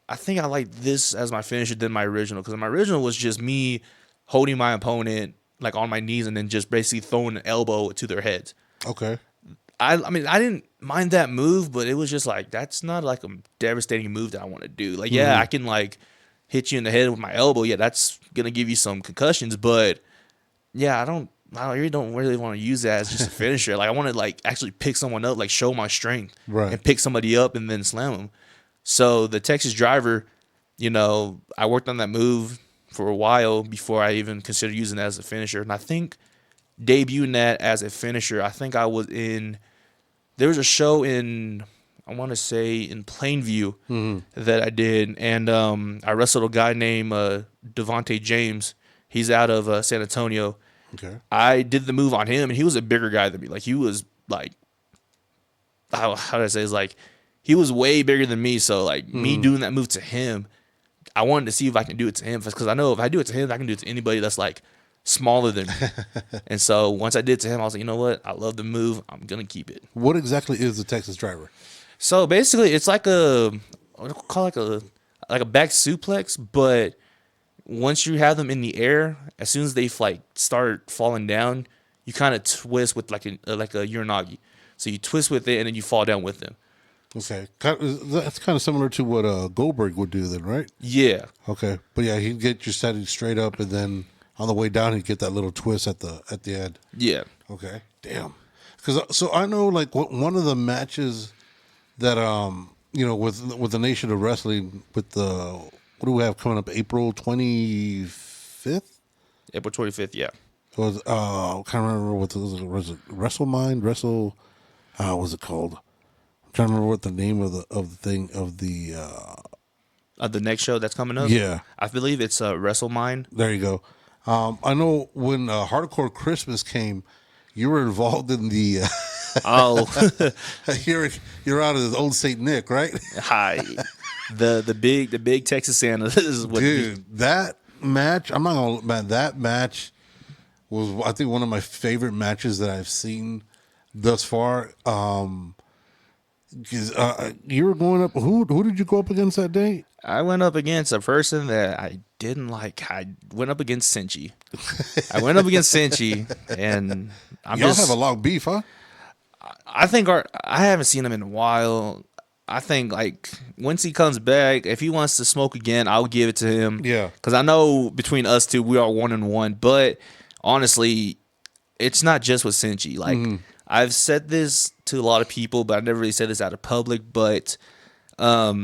I think I like this as my finisher than my original, because my original was just me holding my opponent like on my knees and then just basically throwing an elbow to their heads. Okay. I mean, I didn't mind that move, but it was just like, that's not like a devastating move that I want to do. Like, yeah, I can like hit you in the head with my elbow. Yeah, that's gonna give you some concussions, but yeah, I really don't want to use that as just a finisher. Like, I want to like actually pick someone up, like show my strength, and pick somebody up and then slam them. So the Texas driver, I worked on that move for a while before I even considered using it as a finisher. And I think debuting that as a finisher, I think I was there was a show in, I want to say in Plainview that I did, and I wrestled a guy named Devontae James. He's out of San Antonio. Okay. I did the move on him, and he was a bigger guy than me. Like he was like, how did I say? It's like he was way bigger than me. So like me doing that move to him, I wanted to see if I can do it to him, because I know if I do it to him, I can do it to anybody that's like smaller than me. And so once I did it to him, I was like, you know what? I love the move. I'm gonna keep it. What exactly is the Texas driver? So basically, it's like what do you call it? Like a back suplex, but once you have them in the air, as soon as they like start falling down, you kind of twist with like a uranagi. So you twist with it and then you fall down with them. Okay, that's kind of similar to what Goldberg would do, then, right? Yeah. Okay, but yeah, he'd get you setting straight up, and then on the way down, he'd get that little twist at the end. Yeah. Okay, damn. Because so I know like one of the matches that with the Nation of Wrestling with the what do we have coming up, April 25th? April 25th. Yeah. It was I can't remember what was it WrestleMind what was it called? I'm trying to remember what the name of The next show that's coming up. Yeah, I believe it's WrestleMind. there you go. I know when Hardcore Christmas came, you were involved in the. Oh, you're out of the old Saint Nick, right? hi. The big Texas Santa. This is what. Dude, that match. I'm not gonna. Man, that match was, I think, one of my favorite matches that I've seen thus far. Because you were going up. Who did you go up against that day? I went up against a person that I didn't like. I went up against Senchi. And Y'all have a long beef, huh? I think I haven't seen him in a while. I think like once he comes back, if he wants to smoke again, I'll give it to him. Yeah. Because I know between us two, we are 1-1. But honestly, it's not just with Senchi. Like I've said this to a lot of people, but I never really said this out of public. But my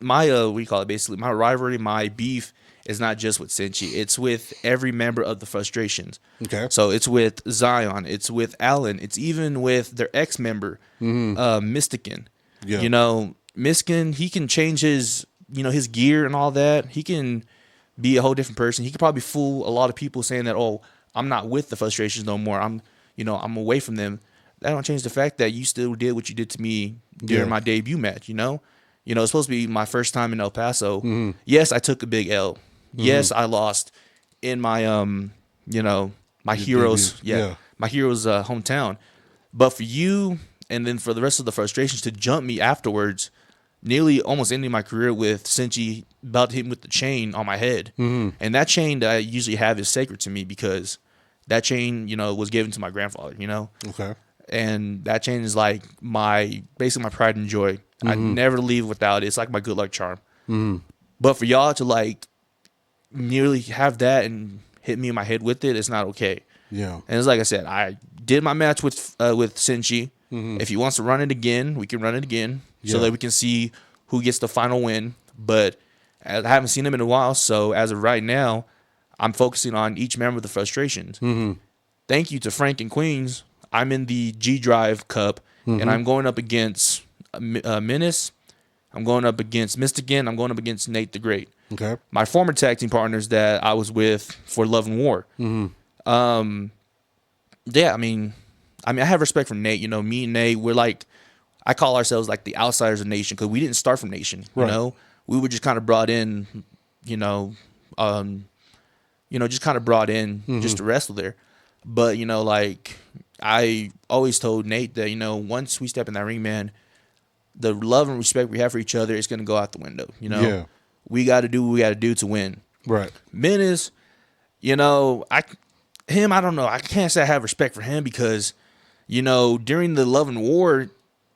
what do you call it? Basically, my rivalry, my beef is not just with Senchi. It's with every member of the Frustrations. Okay. So it's with Zion. It's with Alan. It's even with their ex-member, Mystican. Yeah. You know, Mystican, he can change his gear and all that. He can be a whole different person. He could probably fool a lot of people saying that, oh, I'm not with the Frustrations no more. I'm away from them. That don't change the fact that you still did what you did to me during my debut match, it's supposed to be my first time in El Paso. Yes, I took a big L. Yes, I lost in my my heroes, my heroes' hometown. But for you, and then for the rest of the Frustrations to jump me afterwards, nearly almost ending my career with Senchi about to hit me with the chain on my head. And that chain that I usually have is sacred to me because that chain, was given to my grandfather. Okay. And that chain is like basically my pride and joy. I never leave without it. It's like my good luck charm. But for y'all to like nearly have that and hit me in my head with it, it's not okay. Yeah. And it's like I said, I did my match with Senchi. If he wants to run it again, we can run it again so that we can see who gets the final win. But I haven't seen him in a while, so as of right now, I'm focusing on each member of the Frustrations. Thank you to Frank and Queens. I'm in the G Drive Cup, and I'm going up against Menace. I'm going up against Mystican. I'm going up against Nate the Great. Okay. My former tag team partners that I was with for Love and War. Yeah, I mean, I have respect for Nate. Me and Nate, we're like, I call ourselves like the outsiders of Nation because we didn't start from Nation. Right. We were just kind of brought in, just kind of brought in just to wrestle there. But like I always told Nate that once we step in that ring, man, the love and respect we have for each other is going to go out the window. We got to do what we got to do to win. Right. Menace, I don't know. I can't say I have respect for him because, during the Love and War,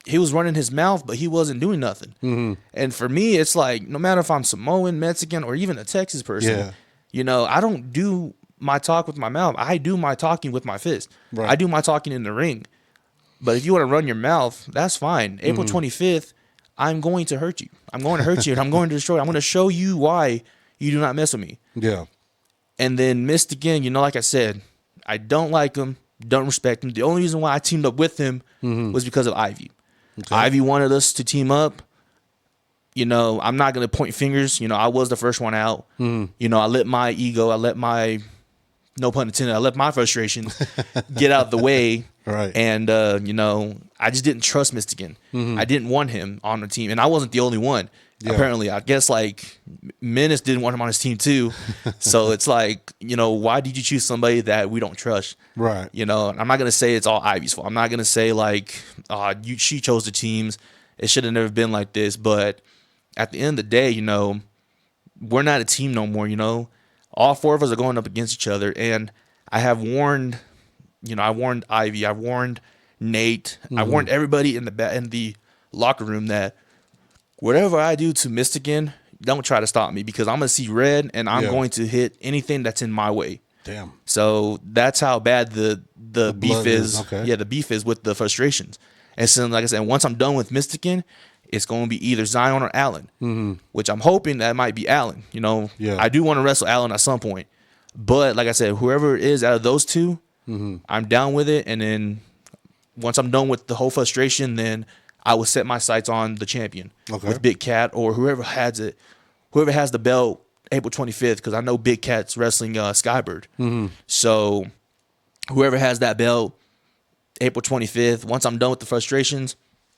he was running his mouth, but he wasn't doing nothing. And for me, it's like, no matter if I'm Samoan, Mexican, or even a Texas person, I don't do my talk with my mouth. I do my talking with my fist. Right. I do my talking in the ring. But if you want to run your mouth, that's fine. April 25th, I'm going to hurt you. I'm going to hurt you, and I'm going to destroy you. I'm going to show you why you do not mess with me. Yeah. And then Mystican, like I said, I don't like him, don't respect him. The only reason why I teamed up with him was because of Ivy. Okay. Ivy wanted us to team up. You know, I'm not going to point fingers. You know, I was the first one out. You know, I let my ego, no pun intended, I let my frustrations get out of the way. Right. And, you know, I just didn't trust Mystican. I didn't want him on the team. And I wasn't the only one. Yeah. Apparently, I guess, like, Menace didn't want him on his team, too. So it's like, you know, why did you choose somebody that we don't trust? Right. You know, I'm not going to say it's all Ivy's fault. I'm not going to say, like, she chose the teams. It should have never been like this. But at the end of the day, you know, we're not a team no more, you know. All four of us are going up against each other. And I have warned, you know, I warned Ivy. I warned Nate. I warned everybody in the locker room that whatever I do to Mystican, don't try to stop me because I'm going to see red and I'm going to hit anything that's in my way. Damn. So that's how bad the beef is. Okay. Yeah, the beef is with the frustrations. And so, like I said, once I'm done with Mystican, it's going to be either Zion or Allen, which I'm hoping that might be Allen. You know, I do want to wrestle Allen at some point. But like I said, whoever it is out of those two, I'm down with it. And then once I'm done with the whole frustration, then I will set my sights on the champion with Big Cat or whoever has it, whoever has the belt April 25th, because I know Big Cat's wrestling Skybird. So whoever has that belt April 25th, once I'm done with the frustrations,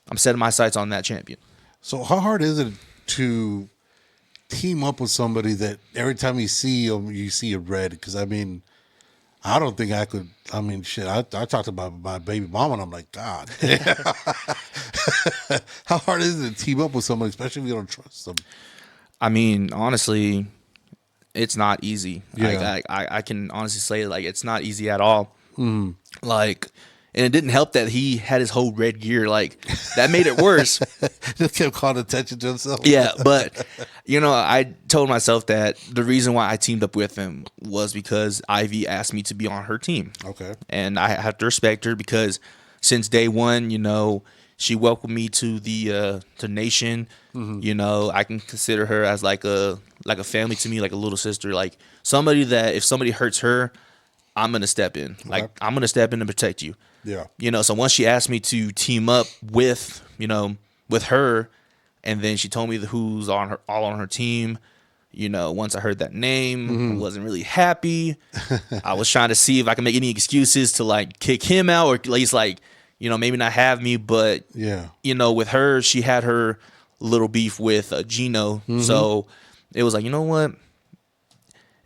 I'm setting my sights on that champion. So how hard is it to team up with somebody that every time you see them, you see a red? Because, I mean, I don't think I could. I mean, shit, I talked about my baby mama, and I'm like, God. How hard is it to team up with somebody, especially if you don't trust them? I mean, honestly, it's not easy. Yeah. I can honestly say, like, it's not easy at all. Like, and it didn't help that he had his whole red gear. Like, that made it worse. Just kept calling attention to himself. Yeah, but, you know, I told myself that the reason why I teamed up with him was because Ivy asked me to be on her team. Okay. And I have to respect her because since day one, you know, she welcomed me to the Nation. You know, I can consider her as like a family to me, like a little sister, like somebody that if somebody hurts her, I'm going to step in. Like, I'm going to step in and protect you. Yeah. You know, so once she asked me to team up with, you know, with her, and then she told me who's all on her team, you know, once I heard that name, I wasn't really happy. I was trying to see if I could make any excuses to, like, kick him out or at least, like, you know, maybe not have me. But, you know, with her, she had her little beef with Gino. So it was like, you know what?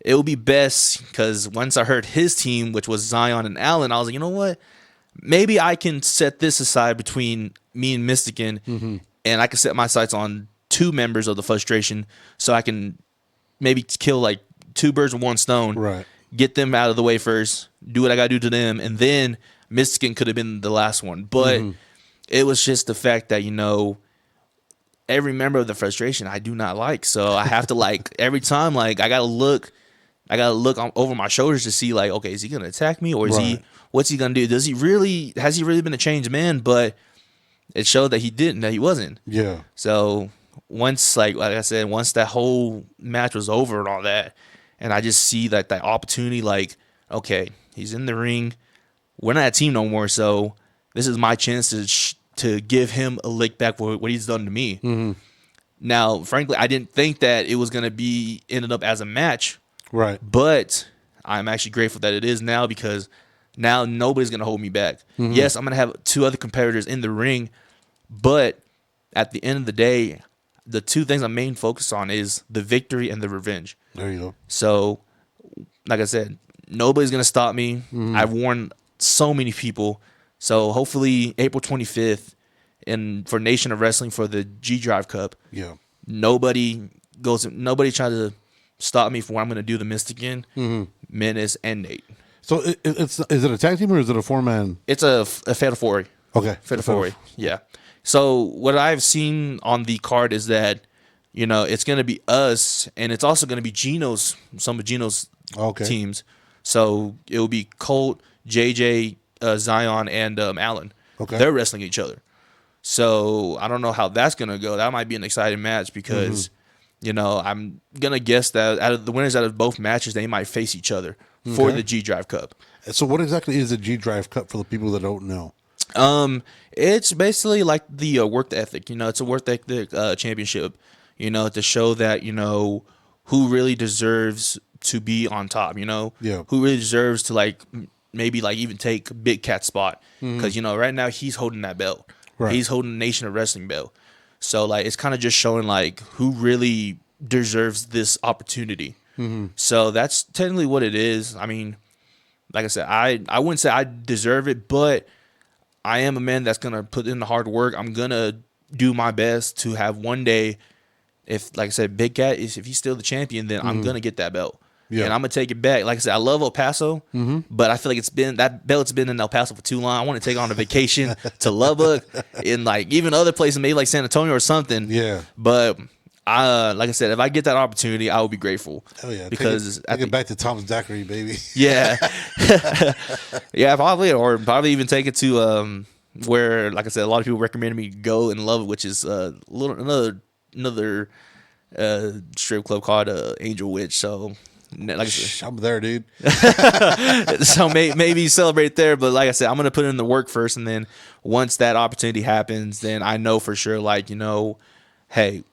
It would be best because once I heard his team, which was Zion and Allen, I was like, you know what? Maybe I can set this aside between me and Mystican, and I can set my sights on two members of the frustration so I can maybe kill like two birds with one stone. Right. Get them out of the way first, do what I got to do to them, and then Mystican could have been the last one. But it was just the fact that, you know, every member of the frustration I do not like. So I have to, like, every time, like, I got to look over my shoulders to see, like, okay, is he going to attack me or is what's he going to do? Has he really been a changed man? But it showed that he didn't, that he wasn't. Yeah. So once, like I said, once that whole match was over and all that, and I just see that opportunity, like, okay, he's in the ring. We're not a team no more. So this is my chance to give him a lick back for what he's done to me. Now, frankly, I didn't think that it was going to be ended up as a match. Right. But I'm actually grateful that it is now because now nobody's going to hold me back. Yes, I'm going to have two other competitors in the ring, but at the end of the day, the two things I'm main focused on is the victory and the revenge. There you go. So, like I said, nobody's going to stop me. I've warned so many people. So hopefully April 25th and for Nation of Wrestling for the G Drive Cup, nobody tries to stop me from what I'm going to do to Mystican, Menace, and Nate. So is it a tag team or is it a four-man? It's a Fatal 4. Okay. Fatal 4, yeah. So what I've seen on the card is that, you know, it's going to be us, and it's also going to be some of Gino's teams. So it will be Colt, JJ, Zion, and Allen. Okay. They're wrestling each other. So I don't know how that's going to go. That might be an exciting match because, you know, I'm going to guess that out of the winners out of both matches, they might face each other for the G Drive Cup. So what exactly is the G Drive Cup for the people that don't know? It's basically like the work ethic. It's a work ethic championship. To show that who really deserves to be on top. Yeah. Who really deserves to maybe even take Big Cat's spot because right now he's holding that belt. Right. He's holding the Nation of Wrestling belt. So it's kind of just showing who really deserves this opportunity. So that's technically what it is. I mean, like I said, I wouldn't say I deserve it, but I am a man that's gonna put in the hard work. I'm gonna do my best to have one day, if like I said, Big Cat if he's still the champion, then I'm gonna get that belt. Yeah. And I'm gonna take it back. Like I said, I love El Paso, but I feel like that belt's been in El Paso for too long. I want to take it on a vacation to Lubbock and even other places, maybe like San Antonio or something. Yeah. But like I said, if I get that opportunity, I will be grateful. Hell yeah. Because take it back to Tom's Daiquiri, baby. Yeah. Yeah, probably, or probably even take it to where, like I said, a lot of people recommended me go and love it, which is another strip club called Angel Witch. So, like I said, I'm there, dude. so maybe celebrate there. But like I said, I'm gonna put in the work first, and then once that opportunity happens, then I know for sure, hey,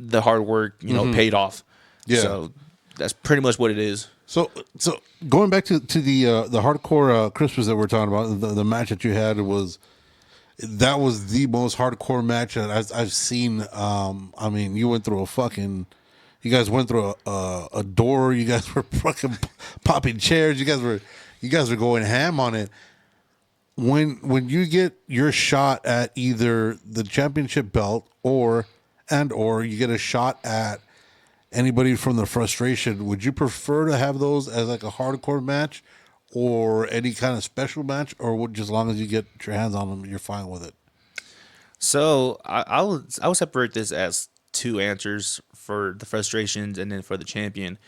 the hard work, paid off. Yeah. So that's pretty much what it is. So going back to the hardcore Christmas that we're talking about, the match that you had was the most hardcore match that I've seen. I mean, you went through you guys went through a door. You guys were fucking popping chairs. You guys were going ham on it. When you get your shot at either the championship belt or you get a shot at anybody from the frustration, would you prefer to have those as like a hardcore match or any kind of special match, or would just as long as you get your hands on them, you're fine with it? So I would separate this as two answers for the frustrations and then for the champion.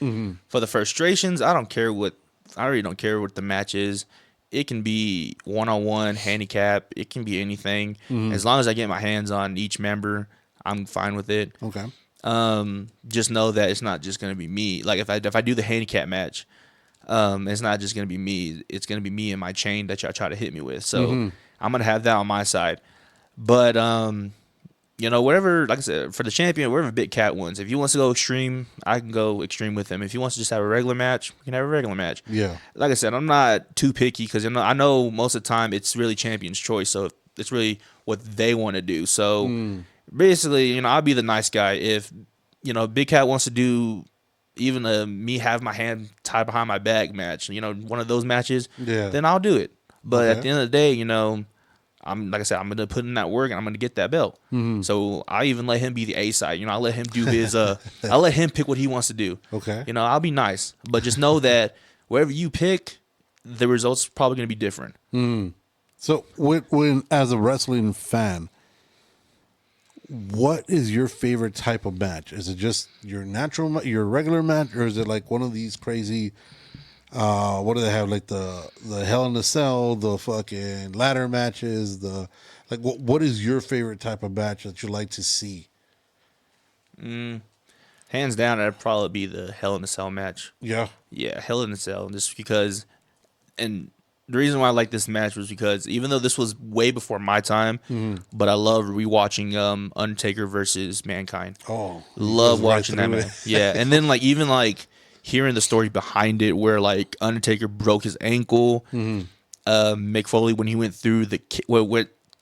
For the frustrations, I really don't care what the match is. It can be one-on-one, handicap. It can be anything. As long as I get my hands on each member, I'm fine with it. Okay. Just know that it's not just gonna be me. Like if I do the handicap match, it's not just gonna be me. It's gonna be me and my chain that y'all try to hit me with. So I'm gonna have that on my side. But whatever. Like I said, for the champion, wherever Big Cat wins. If he wants to go extreme, I can go extreme with him. If he wants to just have a regular match, we can have a regular match. Yeah. Like I said, I'm not too picky because I know most of the time it's really champion's choice. So it's really what they want to do. So. Basically, I'll be the nice guy. If, Big Cat wants to do even me have my hand tied behind my back match, one of those matches, then I'll do it. But at the end of the day, I'm like I said, I'm gonna put in that work and I'm gonna get that belt. So I even let him be the A side. I let him do his. I let him pick what he wants to do. Okay. I'll be nice, but just know that wherever you pick, the results are probably gonna be different. So when as a wrestling fan, what is your favorite type of match? Is it just your regular match, or is it like one of these crazy? What do they have? Like the Hell in a Cell, the fucking ladder matches. What is your favorite type of match that you like to see? Hands down, that'd probably be the Hell in a Cell match. Yeah. Yeah, Hell in a Cell, just because, and. The reason why I like this match was because even though this was way before my time, but I love rewatching Undertaker versus Mankind. Oh, love watching that match. Yeah, and then even hearing the story behind it, where Undertaker broke his ankle, Mick Foley when he went through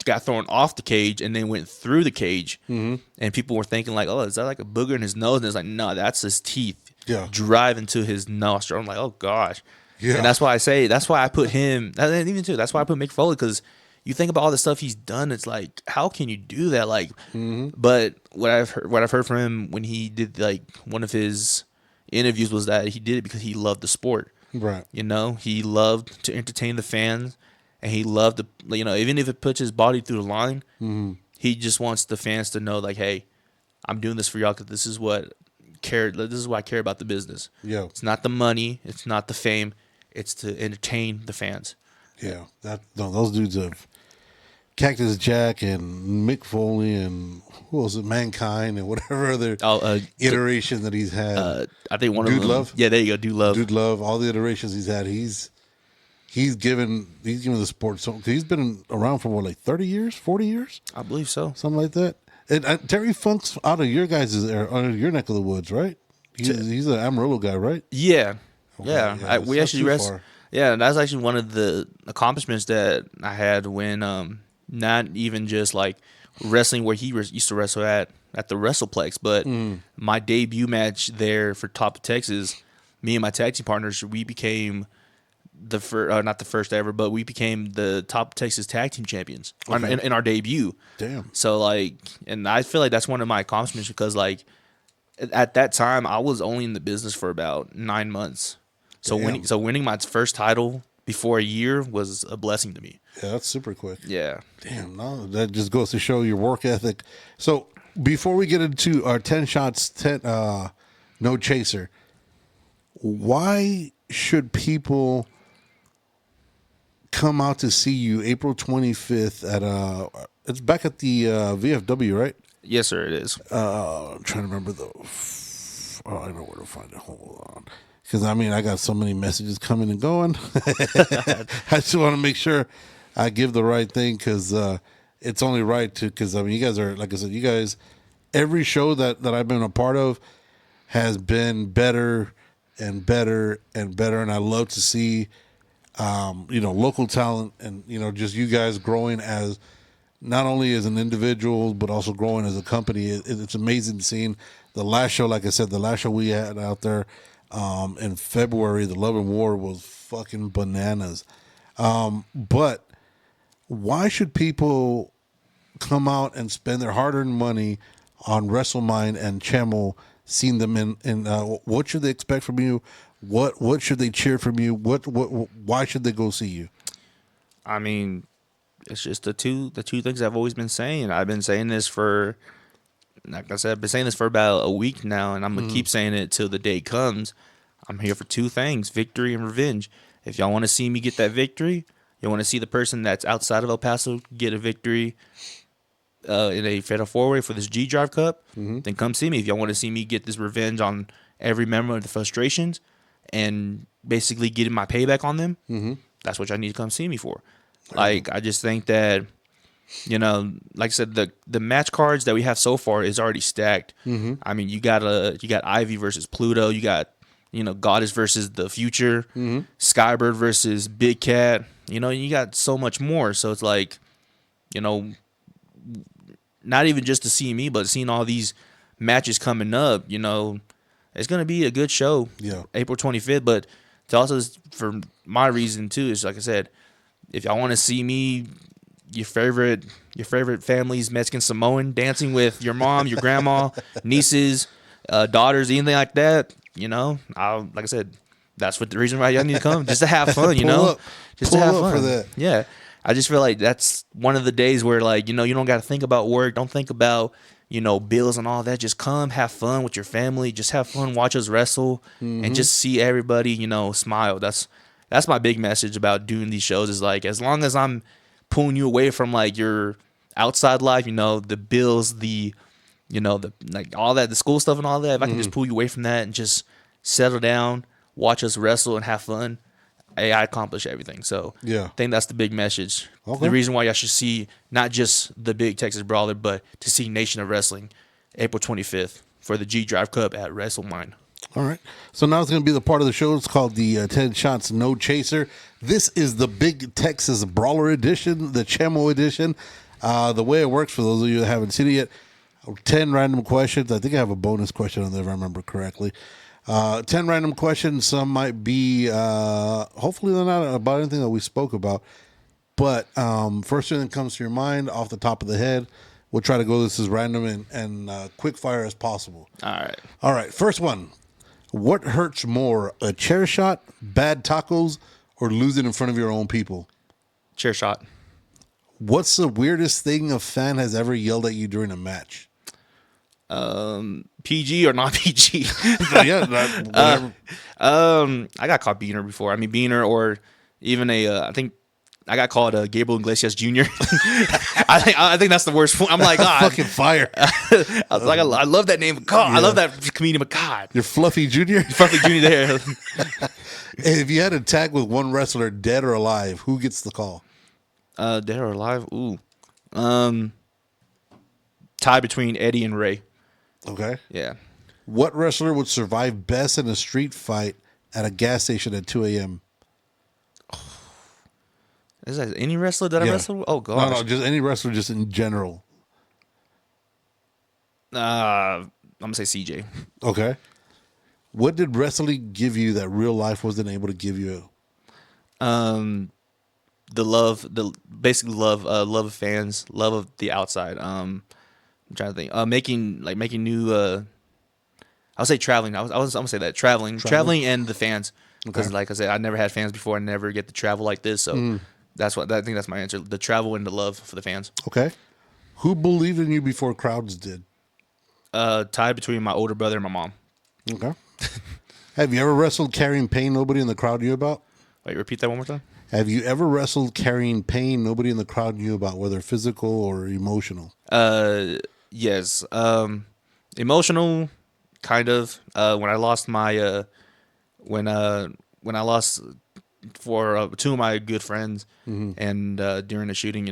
got thrown off the cage and then went through the cage, and people were thinking oh, is that like a booger in his nose? And it's no, that's his teeth driving to his nostril. I'm like, oh gosh. Yeah. And that's why I put him, and even too, that's why I put Mick Foley, because you think about all the stuff he's done, it's like, how can you do that? But what I've heard from him when he did one of his interviews was that he did it because he loved the sport. Right. He loved to entertain the fans, and he loved to, even if it puts his body through the line, he just wants the fans to know hey, I'm doing this for y'all because this is what I care about the business. Yeah. It's not the money, it's not the fame. It's to entertain the fans. Yeah, those dudes have Cactus Jack and Mick Foley and who was it, Mankind and whatever other iteration that he's had. I think one Dude of them. Love. Yeah, there you go, Dude Love. Dude Love. All the iterations he's had. he's given the sport so he's been around for what, like 30 years, 40 years, I believe so. something like that. And Terry Funk's out of your guys' out of your neck of the woods, right? He's an Amarillo guy, right? Yeah, Okay, yeah. it's We not actually too wrestled. far. Yeah, that's actually one of the accomplishments that I had when not even just like wrestling where he used to wrestle at the WrestlePlex, but my debut match there for Top of Texas. Me and my tag team partners, we became the first, not the first ever, but we became the Top Texas Tag Team Champions in our debut. Damn. So like, and I feel like that's one of my accomplishments because like at that time I was only in the business for about 9 months. So winning my first title before a year was a blessing to me. Yeah, that's super quick. Yeah. Damn, no, that just goes to show your work ethic. So before we get into our 10 shots, 10 no chaser, why should people come out to see you April 25th at it's back at the VFW, right? Yes, sir. It is. I'm trying to remember I know where to find it. Hold on. Because, I mean, I got so many messages coming and going. I just want to make sure I give the right thing because it's only right to, because, I mean, you guys are, like I said, you guys, every show that I've been a part of has been better and better and better. And I love to see, local talent and, just you guys growing as, not only as an individual, but also growing as a company. It's amazing seeing the last show, like I said, the last show we had out there in February, the Love and War was fucking bananas. But why should people come out and spend their hard-earned money on WrestleMind and Chemo, seeing them in what should they expect from you? What should they cheer from you? Why should they go see you? I mean, it's just the two things I've always been saying. I've been saying this for, like I said, I've been saying this for about a week now, and I'm gonna keep saying it till the day comes. I'm here for two things: victory and revenge. If y'all want to see me get that victory, you want to see the person that's outside of El Paso get a victory in a Fatal 4-Way for this G Drive Cup, then come see me. If y'all want to see me get this revenge on every member of the frustrations and basically getting my payback on them, that's what y'all need to come see me for. Like, I just think that, like I said, the match cards that we have so far is already stacked. I mean, you got Ivy versus Pluto, you got Goddess versus the Future, Skybird versus Big Cat. You got so much more. So it's like, not even just to see me, but seeing all these matches coming up. It's gonna be a good show. Yeah, April 25th. But it's also, for my reason too, is like I said, if y'all want to see me, your favorite family's Mexican Samoan dancing with your mom, your grandma, nieces, daughters, anything like that, like I said, that's what the reason why y'all need to come, just to have fun, just to have fun for that. Yeah, I just feel like that's one of the days where, like, you don't got to think about work, don't think about bills and all that. Just come, have fun with your family, just have fun, watch us wrestle, and just see everybody, smile. That's my big message about doing these shows, is like, as long as I'm pulling you away from like your outside life, the bills, the like all that, the school stuff and all that, if I can just pull you away from that and just settle down, watch us wrestle and have fun, I accomplish everything. So yeah, I think that's the big message. Okay. The reason why y'all should see not just the Big Texas Brawler, but to see Nation of Wrestling April 25th for the G Drive Cup at WrestleMind. All right. So now it's going to be the part of the show. It's called the 10 Shots No Chaser. This is the Big Texas Brawler edition, the Chemo edition. The way it works, for those of you that haven't seen it yet, 10 random questions. I think I have a bonus question on there if I remember correctly. 10 random questions. Some might be, hopefully they're not about anything that we spoke about. But first thing that comes to your mind off the top of the head, we'll try to go this as random and quick fire as possible. All right. First one. What hurts more, a chair shot, bad tacos, or losing in front of your own people? Chair shot. What's the weirdest thing a fan has ever yelled at you during a match? PG or not PG? Yeah, whatever. I got caught Beaner before. I mean, Beaner, or even I think I got called Gabriel Iglesias Jr. I think that's the worst one. I'm like, God. Fucking fire. I was like, I love that name. God, I love that comedian, but God. You're Fluffy Jr.? Fluffy Jr. there. If you had a tag with one wrestler, dead or alive, who gets the call? Dead or alive? Ooh. Tie between Eddie and Ray. Okay. Yeah. What wrestler would survive best in a street fight at a gas station at 2 a.m.? Is that any wrestler that I wrestled with? Oh, gosh. No, just any wrestler just in general. I'm going to say CJ. Okay. What did wrestling give you that real life wasn't able to give you? The love, basically love of fans, love of the outside. I'm trying to think. Making new. I would say traveling. I'm gonna say that traveling, and the fans. Because like I said, I never had fans before. I never get to travel like this. So I think that's my answer. The travel and the love for the fans. Okay. Who believed in you before crowds did? Tied between my older brother and my mom. Okay. Have you ever wrestled carrying pain nobody in the crowd knew about? Wait, repeat that one more time. Have you ever wrestled carrying pain nobody in the crowd knew about, whether physical or emotional? Yes. Emotional, kind of. When I lost my when I lost for two of my good friends, and during a shooting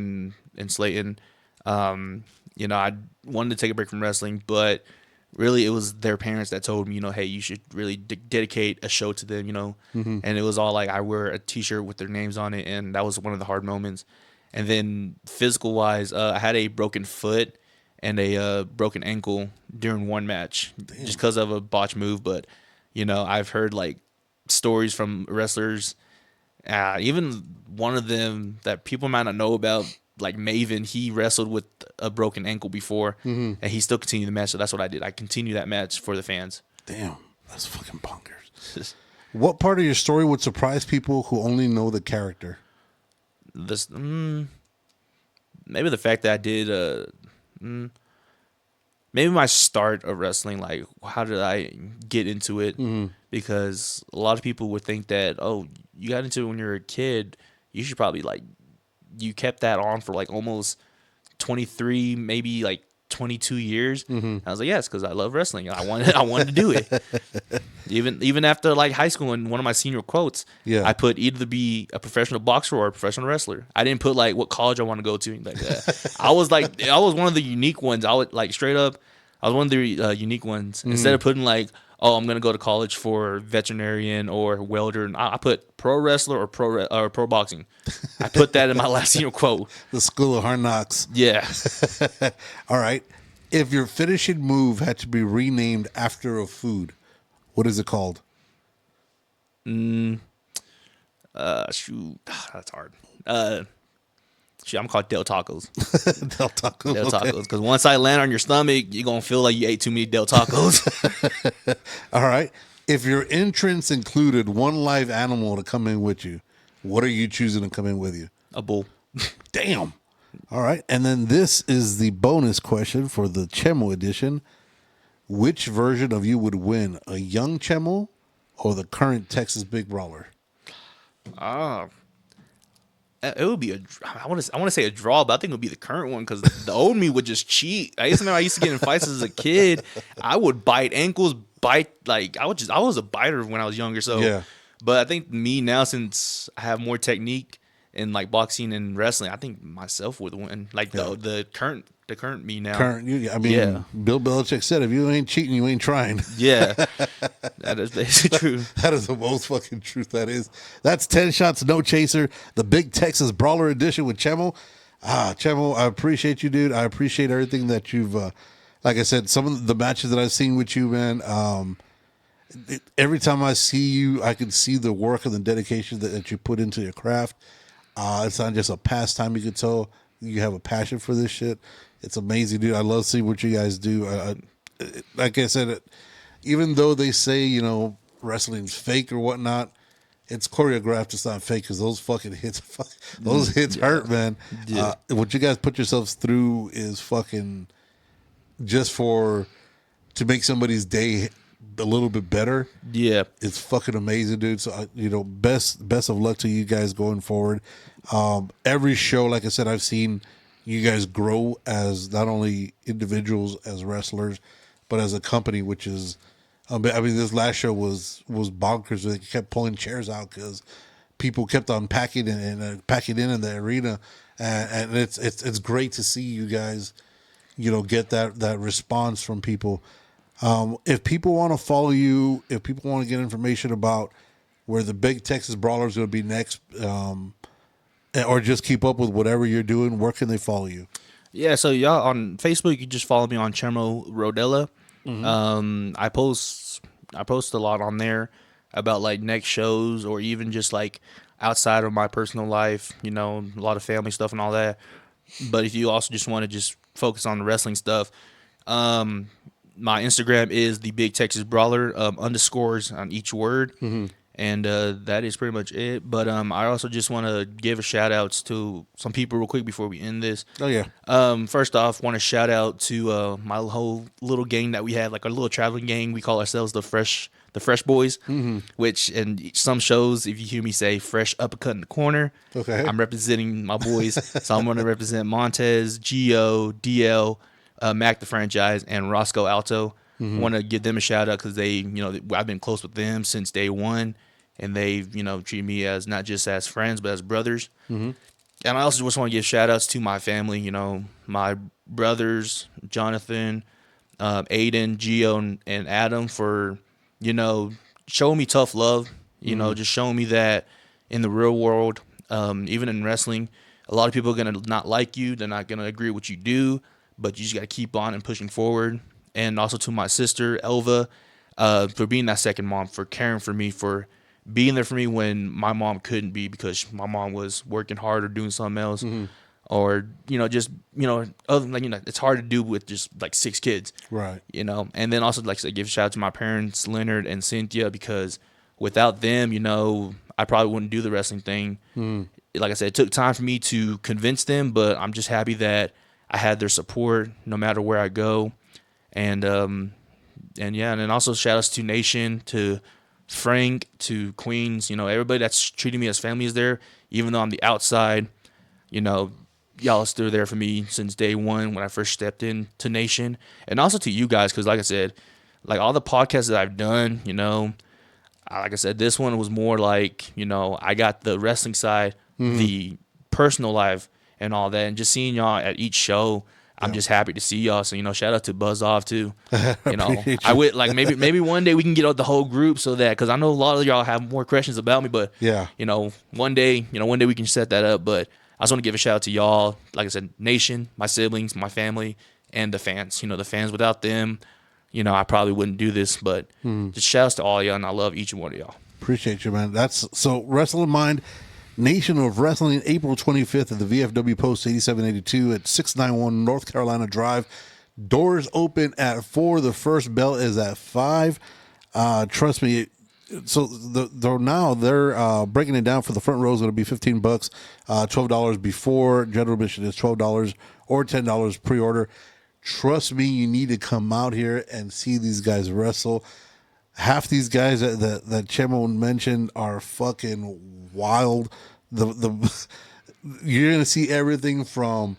in Slayton, I wanted to take a break from wrestling, but really it was their parents that told me, hey, you should really dedicate a show to them, and it was all like I wear a t-shirt with their names on it, and that was one of the hard moments. And then physical wise, I had a broken foot and a broken ankle during one match. Damn. Just because of a botch move. But I've heard like stories from wrestlers, even one of them that people might not know about, like Maven, he wrestled with a broken ankle before, and he still continued the match. So that's what I did. I continued that match for the fans. Damn, that's fucking bonkers. What part of your story would surprise people who only know the character? This, maybe the fact that I did, maybe my start of wrestling. Like, how did I get into it? Because a lot of people would think that, oh, you got into it when you were a kid. You should probably you kept that on for like almost 23, maybe like 22 years. I was like, yes, because I love wrestling. I wanted to do it. Even after like high school, in one of my senior quotes, I put either to be a professional boxer or a professional wrestler. I didn't put like what college I want to go to. Like that. I was one of the unique ones. I would like straight up. I was one of the unique ones. Instead of putting like, oh, I'm gonna go to college for veterinarian or welder, and I put pro wrestler or pro boxing. I put that in my last senior quote. The School of Hard Knocks. Yeah. All right. If your finishing move had to be renamed after a food, what is it called? Shoot, that's hard. Shoot, I'm called Del Tacos. Del Tacos. Del Tacos. Because once I land on your stomach, you're gonna feel like you ate too many Del Tacos. All right. If your entrance included one live animal to come in with you, what are you choosing to come in with you? A bull. Damn. All right. And then this is the bonus question for the Chemo edition. Which version of you would win, a young Chemo or the current Texas Big Brawler? It would be I want to say a draw, but I think it would be the current one because the old me would just cheat. I used to get in fights as a kid. I would bite ankles, I was a biter when I was younger. So, yeah. But I think me now, since I have more technique in like boxing and wrestling, I think myself would win. Like the current me now. Bill Belichick said, if you ain't cheating, you ain't trying. Yeah, that is basically true. That is the most fucking truth that is. That's 10 Shots, No Chaser, the Big Texas Brawler edition with Chemo. Chemo, I appreciate you, dude. I appreciate everything that you've, like I said, some of the matches that I've seen with you, man. Every time I see you, I can see the work and the dedication that you put into your craft. It's not just a pastime. You can tell you have a passion for this shit. It's amazing, dude. I love seeing what you guys do. Like I said, even though they say, wrestling's fake or whatnot, it's choreographed. It's not fake because those fucking hits, those hits hurt, man. Yeah. What you guys put yourselves through is fucking just to make somebody's day a little bit better. Yeah. It's fucking amazing, dude. So best of luck to you guys going forward. Every show, like I said, I've seen you guys grow as not only individuals as wrestlers, but as a company, which is, I mean, this last show was bonkers. They kept pulling chairs out because people kept on packing and packing in the arena, and it's great to see you guys, get that response from people. If people want to follow you, if people want to get information about where the Big Texas Brawler is going to be next, or just keep up with whatever you're doing, where can they follow you? Yeah, so y'all on Facebook, you can just follow me on Chemo Rodella. I post a lot on there about like next shows or even just like outside of my personal life, a lot of family stuff and all that. But if you also just want to just focus on the wrestling stuff, my Instagram is the Big Texas Brawler, underscores on each word. And that is pretty much it. But I also just want to give a shout outs to some people real quick before we end this. Oh, yeah. First off, want to shout out to my whole little gang that we had, like our little traveling gang. We call ourselves the Fresh Boys, which in some shows, if you hear me say Fresh Uppercut in the Corner, okay, I'm representing my boys. So I'm going to represent Montez, Gio, DL, Mac the Franchise, and Roscoe Alto. Want to give them a shout out because they, I've been close with them since day one. And they've, treated me as not just as friends, but as brothers. And I also just want to give shout-outs to my family, my brothers, Jonathan, Aiden, Gio, and Adam for, showing me tough love, just showing me that in the real world, even in wrestling, a lot of people are going to not like you. They're not going to agree with what you do, but you just got to keep on and pushing forward. And also to my sister, Elva, for being that second mom, for caring for me, for being there for me when my mom couldn't be because my mom was working hard or doing something else, or other than it's hard to do with just like 6 kids, right? And then also like I said, give a shout out to my parents, Leonard and Cynthia, because without them, I probably wouldn't do the wrestling thing. Like I said, it took time for me to convince them, but I'm just happy that I had their support no matter where I go, and then also shout outs to Nation, to Frank, to Queens, everybody that's treating me as family is there, even though I'm the outside, y'all are still there for me since day one when I first stepped into Nation, and also to you guys, because like I said, like all the podcasts that I've done, like I said, this one was more like, I got the wrestling side, the personal life and all that, and just seeing y'all at each show, I'm just happy to see y'all. So, shout out to Buzz Off too. I would like maybe one day we can get out the whole group so that, because I know a lot of y'all have more questions about me, but yeah, one day we can set that up. But I just want to give a shout out to y'all. Like I said, Nation, my siblings, my family, and the fans. The fans, without them, I probably wouldn't do this. But just shout outs to all y'all, and I love each one of y'all. Appreciate you, man. That's so Wrestling Mind. Nation of Wrestling, April 25th at the VFW Post 8782 at 691 North Carolina Drive. Doors open at 4. The first bell is at 5. Trust me. So they're breaking it down for the front row is going to be $15, $12 before. General admission is $12 or $10 pre-order. Trust me, you need to come out here and see these guys wrestle. Half these guys that Chemo mentioned are fucking wild. You're gonna see everything from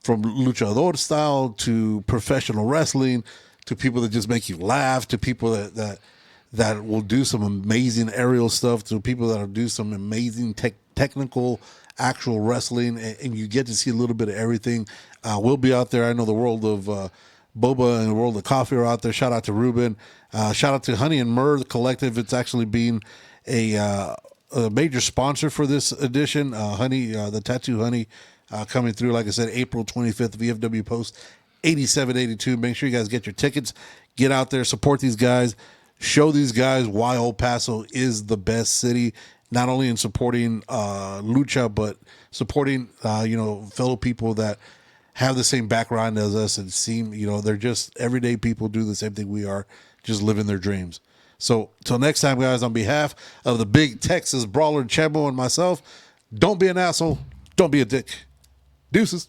luchador style to professional wrestling to people that just make you laugh to people that will do some amazing aerial stuff to people that will do some amazing technical actual wrestling, and you get to see a little bit of everything. We'll be out there. I know the world of Boba and the world of coffee are out there. Shout out to Ruben. Shout out to Honey and Myrrh, the collective. It's actually been a major sponsor for this edition. Honey, the Tattoo Honey, coming through, like I said, April 25th, VFW Post 8782. Make sure you guys get your tickets. Get out there, support these guys. Show these guys why Old Paso is the best city, not only in supporting lucha, but supporting fellow people that have the same background as us and seem, they're just everyday people, do the same thing we are, just living their dreams. So till next time, guys, on behalf of the Big Texas Brawler, Chemo, and myself, don't be an asshole, don't be a dick. Deuces.